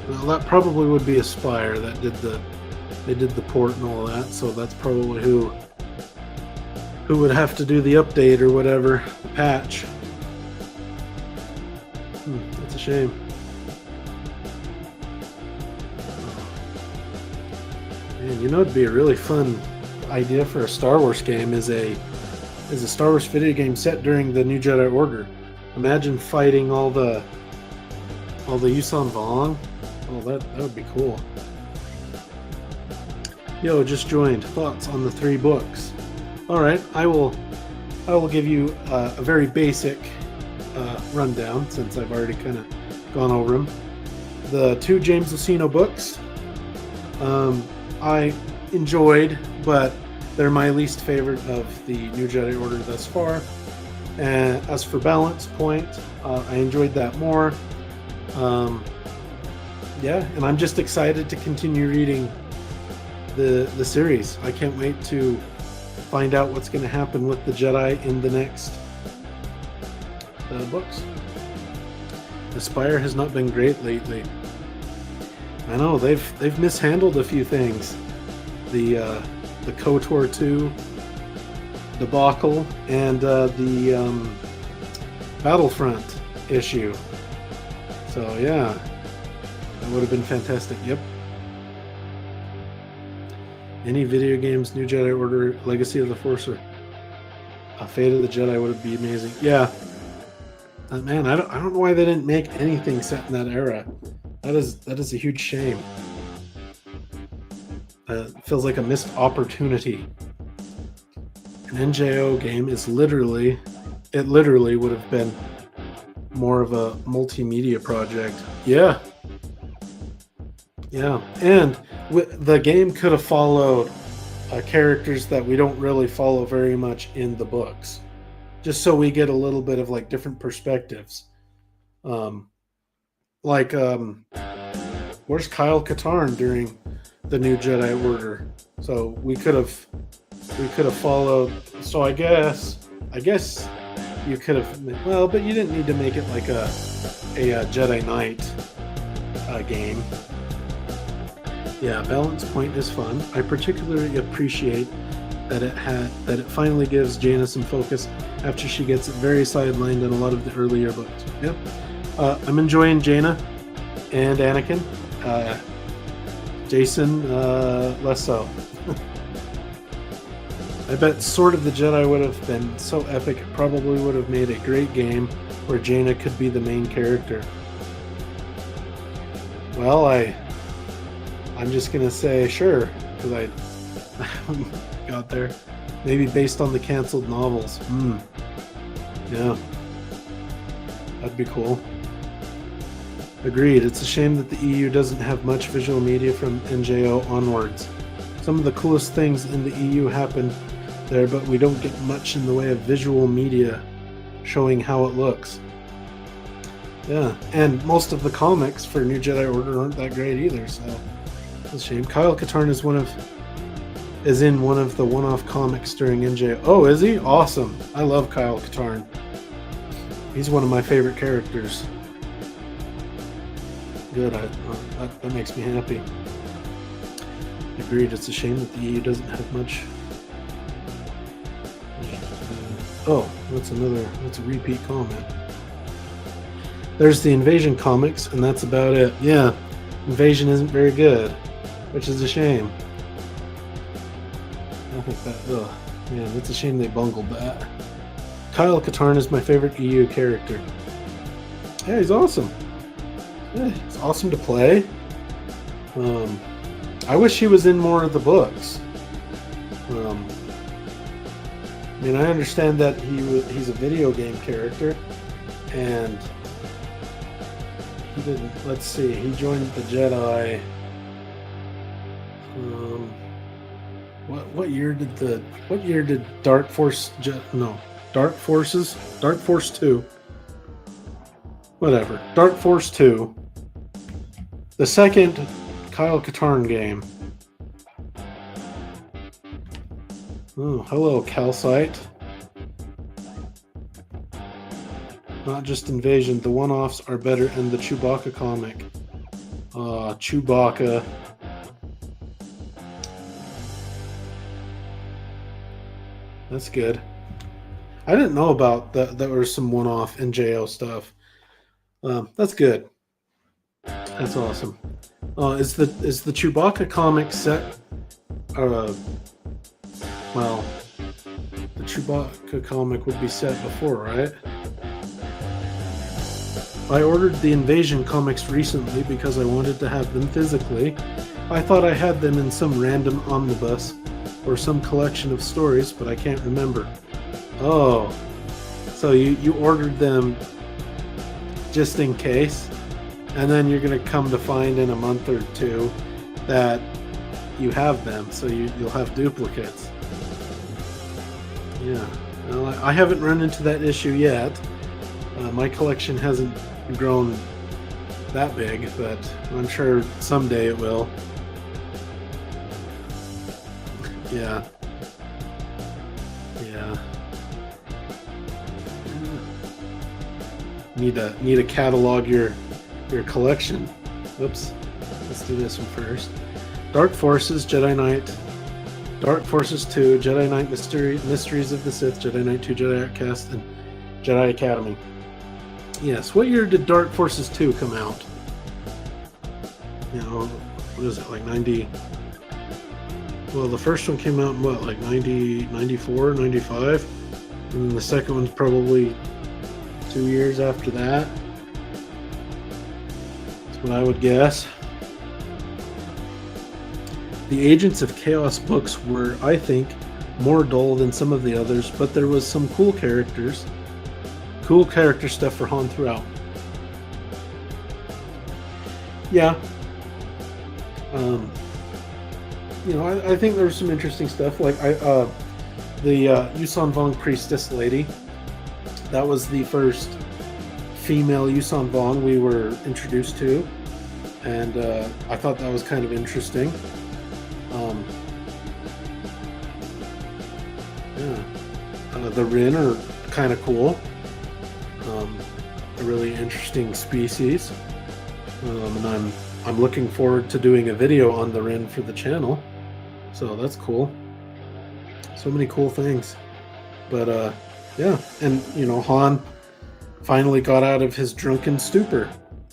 A: Well, that probably would be Aspire that did the port and all that. So that's probably who would have to do the update or whatever, the patch. That's a shame. Man, you know, it'd be a really fun idea for a Star Wars game is a Star Wars video game set during the New Jedi Order. Imagine fighting all the Yuuzhan Vong. Oh, that would be cool. Yo, just joined. Thoughts on the 3 books? All right, I will give you a very basic rundown since I've already kind of gone over them. The 2 James Luceno books, I enjoyed, but they're my least favorite of the New Jedi Order thus far. And as for Balance Point, I enjoyed that more. Yeah, and I'm just excited to continue reading the series. I can't wait to find out what's going to happen with the Jedi in the next books. Aspire has not been great lately. I know they've mishandled a few things. The KOTOR 2 debacle and the Battlefront issue. So yeah, that would have been fantastic. Yep. Any video games, New Jedi Order, Legacy of the Force, or Fate of the Jedi would be amazing. Yeah. Man, I don't know why they didn't make anything set in that era. That is a huge shame. It feels like a missed opportunity. An NJO game is literally would have been more of a multimedia project. Yeah. Yeah, and the game could have followed characters that we don't really follow very much in the books, just so we get a little bit of like different perspectives. Where's Kyle Katarn during the New Jedi Order? So we could have followed. So I guess you could have. Well, but you didn't need to make it like a Jedi Knight game. Yeah, Balance Point is fun. I particularly appreciate that it finally gives Jaina some focus after she gets very sidelined in a lot of the earlier books. Yep. I'm enjoying Jaina and Anakin. Jason, less so. I bet Sword of the Jedi would have been so epic, it probably would have made a great game where Jaina could be the main character. Well, I'm just gonna say sure, because I haven't got there. Maybe based on the canceled novels. Yeah. That'd be cool. Agreed. It's a shame that the EU doesn't have much visual media from NJO onwards. Some of the coolest things in the EU happen there, but we don't get much in the way of visual media showing how it looks. Yeah, and most of the comics for New Jedi Order aren't that great either, so it's a shame. Kyle Katarn is in one of the one-off comics during NJO. Oh, is he? Awesome. I love Kyle Katarn. He's one of my favorite characters. Good. That makes me happy. Agreed. It's a shame that the EU doesn't have much. Oh, that's a repeat comment. There's the Invasion comics, and that's about it. Yeah, Invasion isn't very good, which is a shame. I think that, man, it's a shame they bungled that. Kyle Katarn is my favorite EU character. Yeah, he's awesome. Yeah, he's awesome to play. I wish he was in more of the books. I mean, I understand that he's a video game character, and he didn't. Let's see. He joined the Jedi. What year did Dark Force? Dark Force 2. Whatever. Dark Force 2. The second Kyle Katarn game. Oh, hello, Calcite. Not just Invasion. The one-offs are better in the Chewbacca comic. Chewbacca. That's good. I didn't know about that. There was some one-off NJO stuff. That's good. That's awesome. Is the Chewbacca comic set? Well, the Chewbacca comic would be set before, right? I ordered the Invasion comics recently because I wanted to have them physically. I thought I had them in some random omnibus, or some collection of stories, but I can't remember. Oh, so you ordered them just in case, and then you're going to come to find in a month or two that you have them, so you'll have duplicates. Yeah, well, I haven't run into that issue yet. My collection hasn't grown that big, but I'm sure someday it will. Yeah. Yeah. Need to catalog your collection. Whoops. Let's do this one first. Dark Forces, Jedi Knight. Dark Forces 2, Jedi Knight Mysteries of the Sith, Jedi Knight 2, Jedi Outcast, and Jedi Academy. Yes, what year did Dark Forces 2 come out? You know, what is it, like 90? Well, the first one came out in what, like 90, 94, 95? And then the second one's probably 2 years after that. That's what I would guess. The Agents of Chaos books were, I think, more dull than some of the others, but there was some cool character stuff for Han throughout. Yeah. You know, I think there was some interesting stuff. Like the Yuuzhan Vong Priestess lady. That was the first female Yuuzhan Vong we were introduced to, and I thought that was kind of interesting. The Rin are kind of cool. A really interesting species, and I'm looking forward to doing a video on the Rin for the channel. So that's cool. So many cool things. But yeah, and you know, Han finally got out of his drunken stupor,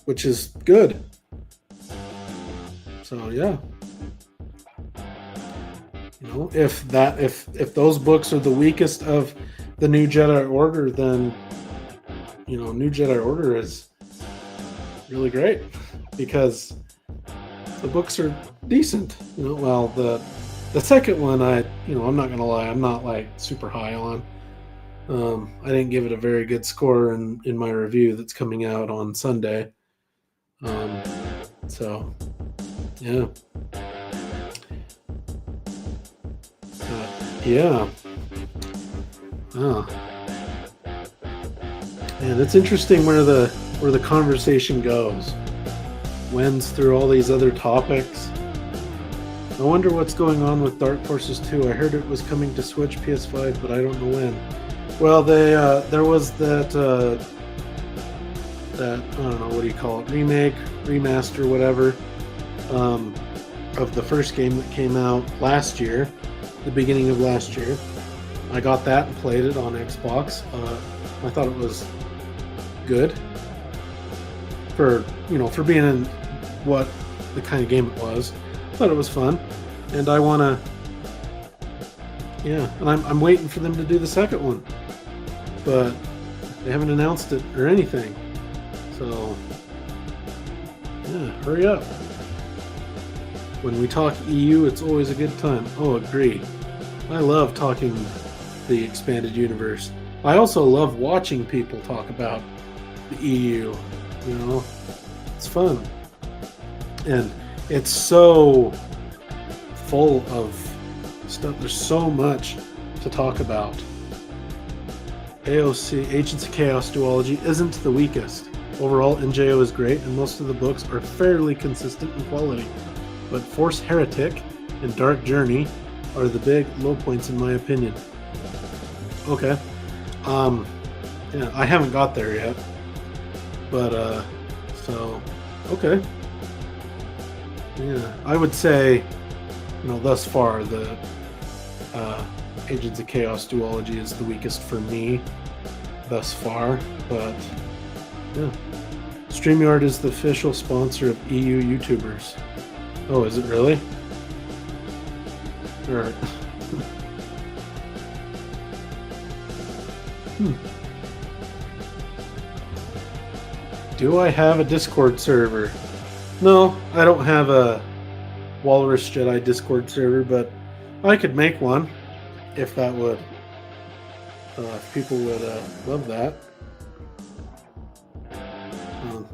A: which is good. So yeah. You know, if those books are the weakest of the New Jedi Order, then you know, New Jedi Order is really great because the books are decent. You know, well, the second one, I'm not gonna lie, I'm not like super high on. I didn't give it a very good score in my review that's coming out on Sunday. So yeah. Yeah. Oh. And it's interesting where the conversation goes. Wends through all these other topics. I wonder what's going on with Dark Forces 2. I heard it was coming to Switch, PS5, but I don't know when. Well, there was that I don't know, what do you call it, remake, remaster, whatever, of the first game that came out last year, the beginning of last year. I got that and played it on Xbox. I thought it was good for being in what the kind of game it was. I thought it was fun, and I want to, and I'm waiting for them to do the second one, but they haven't announced it or anything. So yeah, hurry up. When we talk EU, it's always a good time. Oh, agreed. I love talking the expanded universe. I also love watching people talk about the EU. You know, it's fun. And it's so full of stuff. There's so much to talk about. AOC, Agents of Chaos Duology, isn't the weakest. Overall, NJO is great, and most of the books are fairly consistent in quality. But Force Heretic and Dark Journey are the big low points in my opinion. Okay. Yeah, I haven't got there yet. But, so, okay. Yeah, I would say, thus far, the Agents of Chaos Duology is the weakest for me thus far, but, yeah. StreamYard is the official sponsor of EU YouTubers. Oh, is it really? Alright. Do I have a Discord server? No, I don't have a Walrus Jedi Discord server, but I could make one if that would, if people would love that.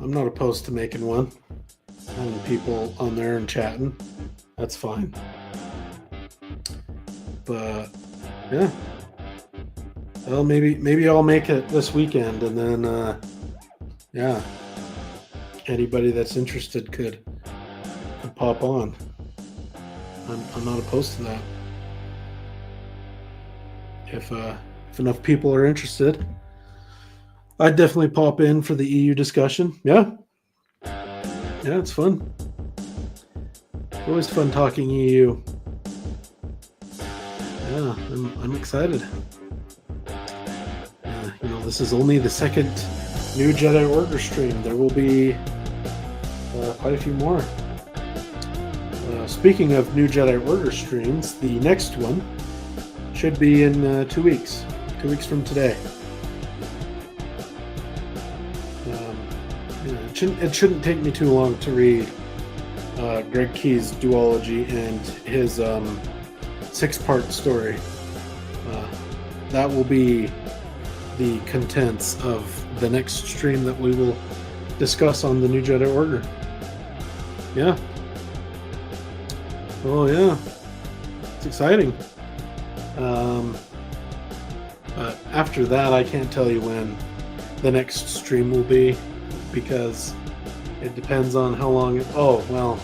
A: I'm not opposed to making one and people on there and chatting. That's fine. But yeah, well, maybe I'll make it this weekend, and then yeah, anybody that's interested could pop on. I'm not opposed to that. If enough people are interested, I'd definitely pop in for the EU discussion. Yeah, it's fun. Always fun talking EU. Yeah, I'm excited. This is only the second new Jedi Order stream. There will be quite a few more. Speaking of new Jedi Order streams, the next one should be in 2 weeks. 2 weeks from today. It shouldn't take me too long to read Greg Key's Duology and his 6-part story. That will be the contents of the next stream that we will discuss on the new Jedi Order. Yeah. Oh yeah. It's exciting. But after that, I can't tell you when the next stream will be, because it depends on how long oh, well,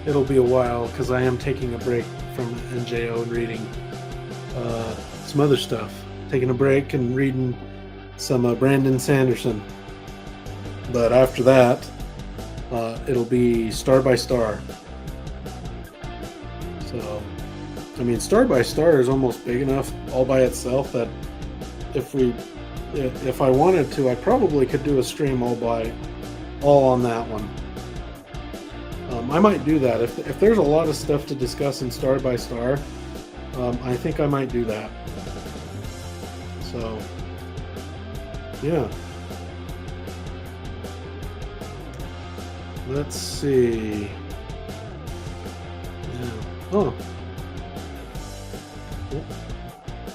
A: it'll be a while, because I am taking a break from NJO and reading some other stuff. Taking a break and reading some Brandon Sanderson. But after that, it'll be Star by Star. So, I mean, Star by Star is almost big enough all by itself that if I wanted to, I probably could do a stream all on that one. I might do that. If there's a lot of stuff to discuss in Star by Star, I think I might do that. So, yeah. Let's see. Yeah. Oh.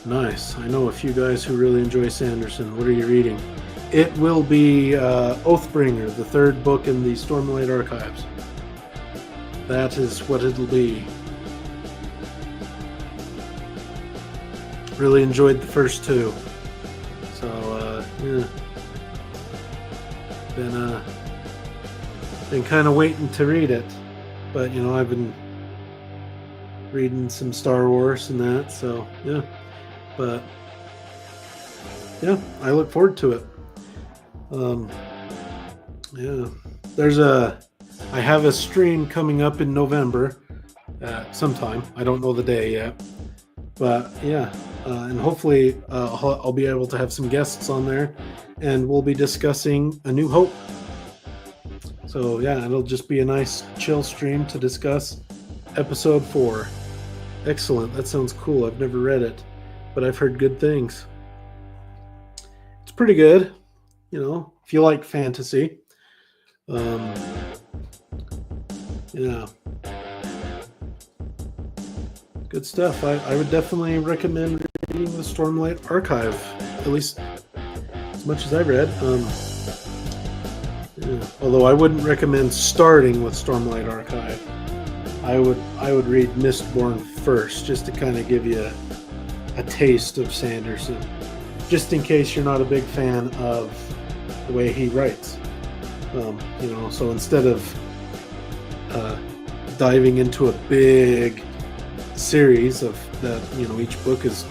A: Nice. I know a few guys who really enjoy Sanderson. What are you reading? It will be Oathbringer, the 3rd book in the Stormlight Archives. That is what it'll be. Really enjoyed the first 2. So, yeah. Been kind of waiting to read it. But, I've been reading some Star Wars and that, so, yeah. But, yeah, I look forward to it. Yeah. I have a stream coming up in November sometime. I don't know the day yet. But, yeah. And hopefully I'll be able to have some guests on there, and we'll be discussing A New Hope. So yeah, it'll just be a nice chill stream to discuss episode 4. Excellent. That sounds cool. I've never read it, but I've heard good things. It's pretty good, if you like fantasy. Yeah. Good stuff. I would definitely recommend reading the Stormlight Archive, at least as much as I read. Yeah. Although I wouldn't recommend starting with Stormlight Archive. I would read Mistborn first, just to kind of give you a taste of Sanderson, just in case you're not a big fan of the way he writes. So instead of diving into a big series of that, each book is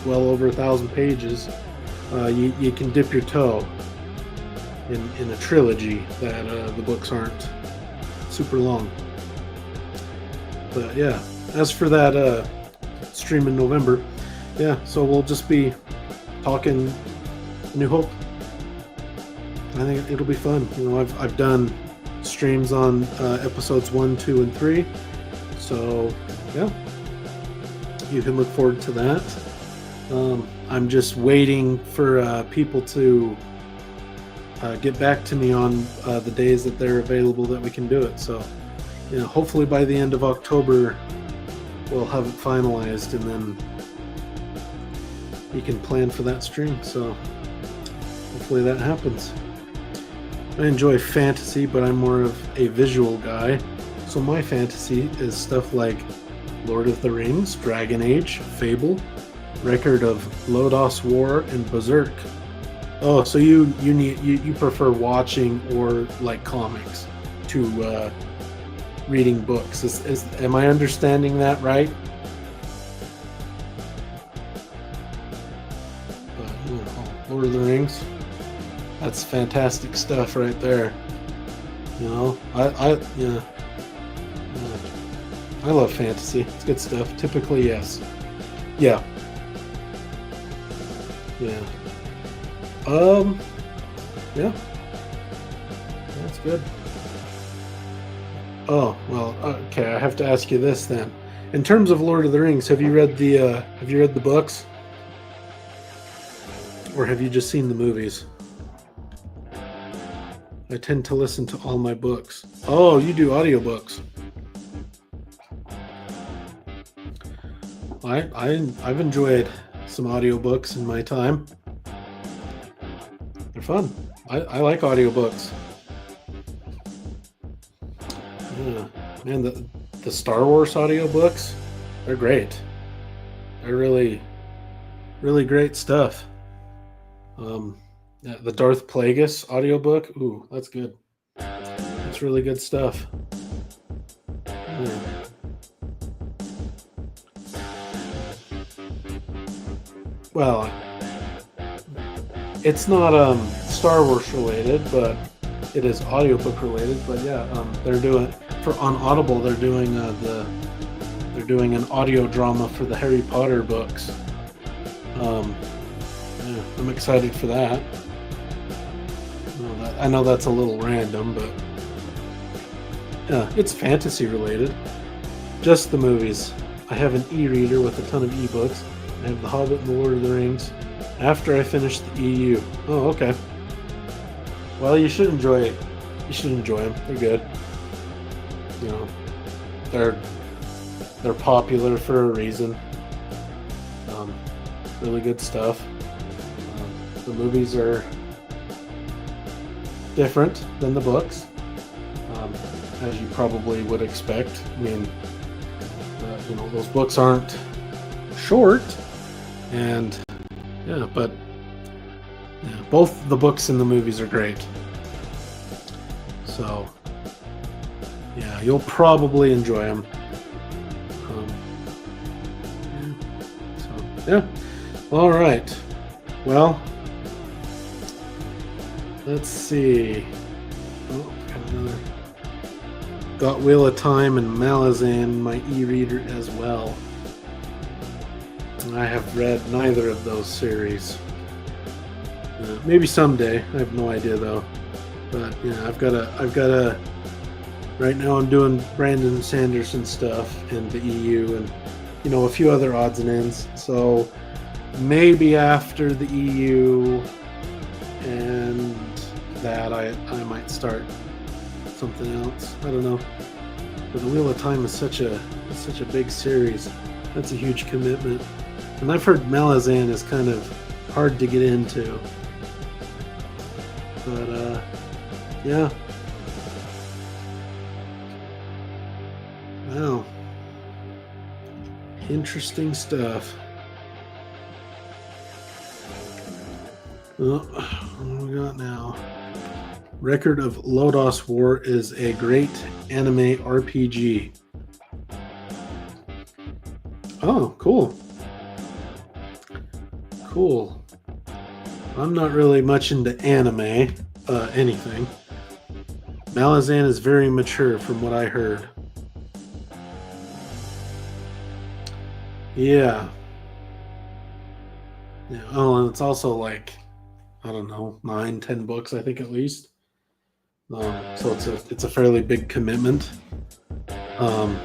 A: well over 1,000 pages, you can dip your toe in a trilogy that the books aren't super long. But yeah, as for that stream in November, yeah, so we'll just be talking New Hope. I think it'll be fun. I've done streams on episodes 1, 2, and 3, so yeah, you can look forward to that. I'm just waiting for people to get back to me on the days that they're available that we can do it. So, hopefully by the end of October, we'll have it finalized, and then you can plan for that stream. So hopefully that happens. I enjoy fantasy, but I'm more of a visual guy. So my fantasy is stuff like Lord of the Rings, Dragon Age, Fable, Record of Lodoss War, and Berserk. Oh, so you prefer watching or like comics to reading books? Am I understanding that right? Lord of the Rings. That's fantastic stuff right there. You know, I love fantasy. It's good stuff. Typically, yes. Yeah. Yeah. Yeah. That's good. Oh, well, okay, I have to ask you this then. In terms of Lord of the Rings, have you read the books? Or have you just seen the movies? I tend to listen to all my books. Oh, you do audiobooks. I've enjoyed some audiobooks in my time. They're fun. I like audiobooks. Yeah. Man, the Star Wars audiobooks, they're great. They're really, really great stuff. The Darth Plagueis audiobook, ooh, that's good. That's really good stuff. Yeah. Well, it's not Star Wars related, but it is audiobook related. But yeah, they're doing on Audible. They're doing an audio drama for the Harry Potter books. Yeah, I'm excited for that. I know that's a little random, but yeah, it's fantasy related. Just the movies. I have an e-reader with a ton of ebooks. I have The Hobbit and The Lord of the Rings. After I finish the EU. Oh, okay. Well, you should enjoy it. You should enjoy them. They're good. You know, they're popular for a reason. Really good stuff. The movies are different than the books, as you probably would expect. I mean, those books aren't short, and yeah, but yeah, both the books and the movies are great. So yeah, you'll probably enjoy them. Yeah. All right. Well, let's see. Oh, got another. Got Wheel of Time and Malazan, my e-reader as well. I have read neither of those series. Maybe someday. I have no idea though. But yeah, I've got a. Right now, I'm doing Brandon Sanderson stuff in the EU, and a few other odds and ends. So maybe after the EU and that, I might start something else. I don't know. But the Wheel of Time is such a big series. That's a huge commitment. And I've heard Malazan is kind of hard to get into. But yeah. Wow. Interesting stuff. Well, what do we got now? Record of Lodoss War is a great anime RPG. Oh, cool. Cool. I'm not really much into anime, anything. Malazan is very mature from what I heard. Yeah. Yeah. Oh, and it's also like, I don't know, 9-10 books, I think, at least. So it's a fairly big commitment. So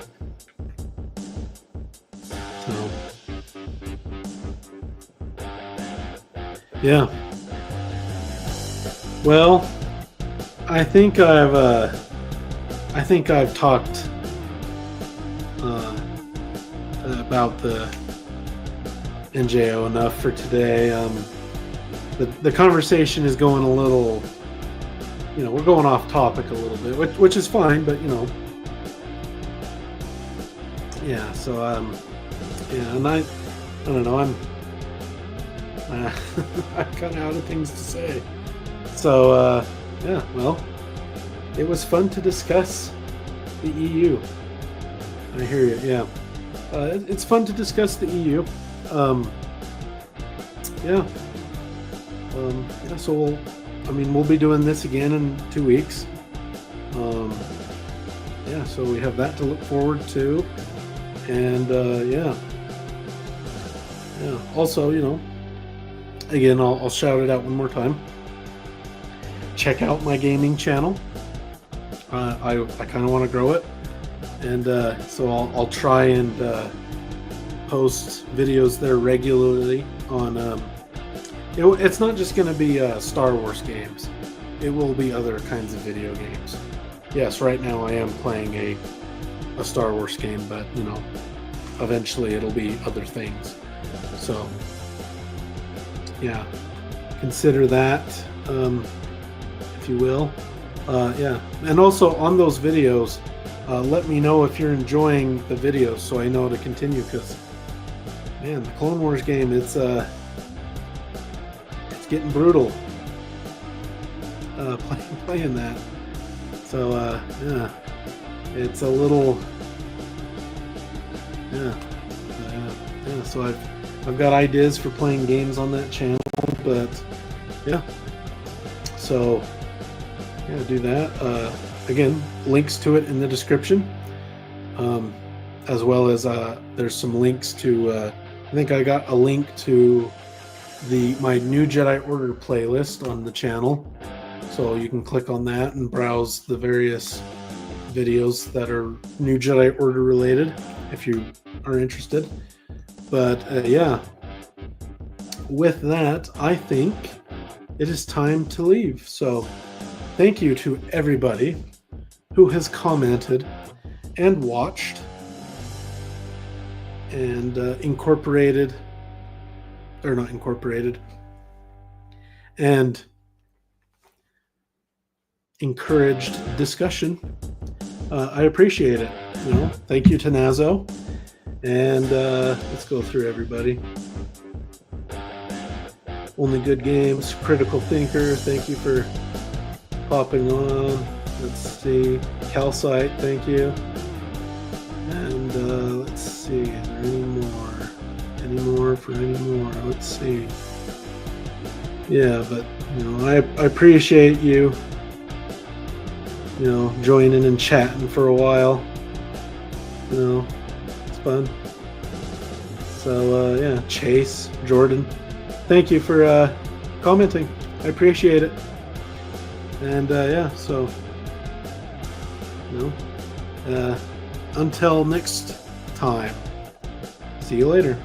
A: yeah. Well, I think I've talked about the NJO enough for today. The conversation is going a little, we're going off topic a little bit, which is fine, but yeah. So yeah, and I don't know. I'm kind of out of things to say. So yeah, well, it was fun to discuss the EU. I hear you. Yeah, it's fun to discuss the EU. Yeah. Yeah. So we'll be doing this again in 2 weeks. Yeah. So we have that to look forward to, and yeah. Yeah. Also, again, I'll shout it out one more time. Check out my gaming channel. I kind of want to grow it, and so I'll try and post videos there regularly on. It's not just going to be Star Wars games. It will be other kinds of video games. Yes, right now I am playing a Star Wars game, but eventually it'll be other things. So yeah, consider that, if you will. Yeah, and also on those videos, let me know if you're enjoying the videos so I know to continue, because man, the Clone Wars game, it's getting brutal playing that. So yeah, it's a little yeah. So I've got ideas for playing games on that channel, but yeah. So yeah, do that. Again, links to it in the description, as well as there's some links to. I think I got a link to my New Jedi Order playlist on the channel, so you can click on that and browse the various videos that are New Jedi Order related if you are interested. But yeah, with that, I think it is time to leave. So thank you to everybody who has commented and watched and and encouraged discussion. I appreciate it. Thank you to Nazo. And let's go through everybody. Only Good Games, Critical Thinker, thank you for popping on. Let's see, Calcite, thank you. And let's see, is there any more? Let's see. Yeah, but I appreciate you joining and chatting for a while. It's fun. So yeah, Chase, Jordan, thank you for commenting. I appreciate it. And yeah, so until next time, see you later.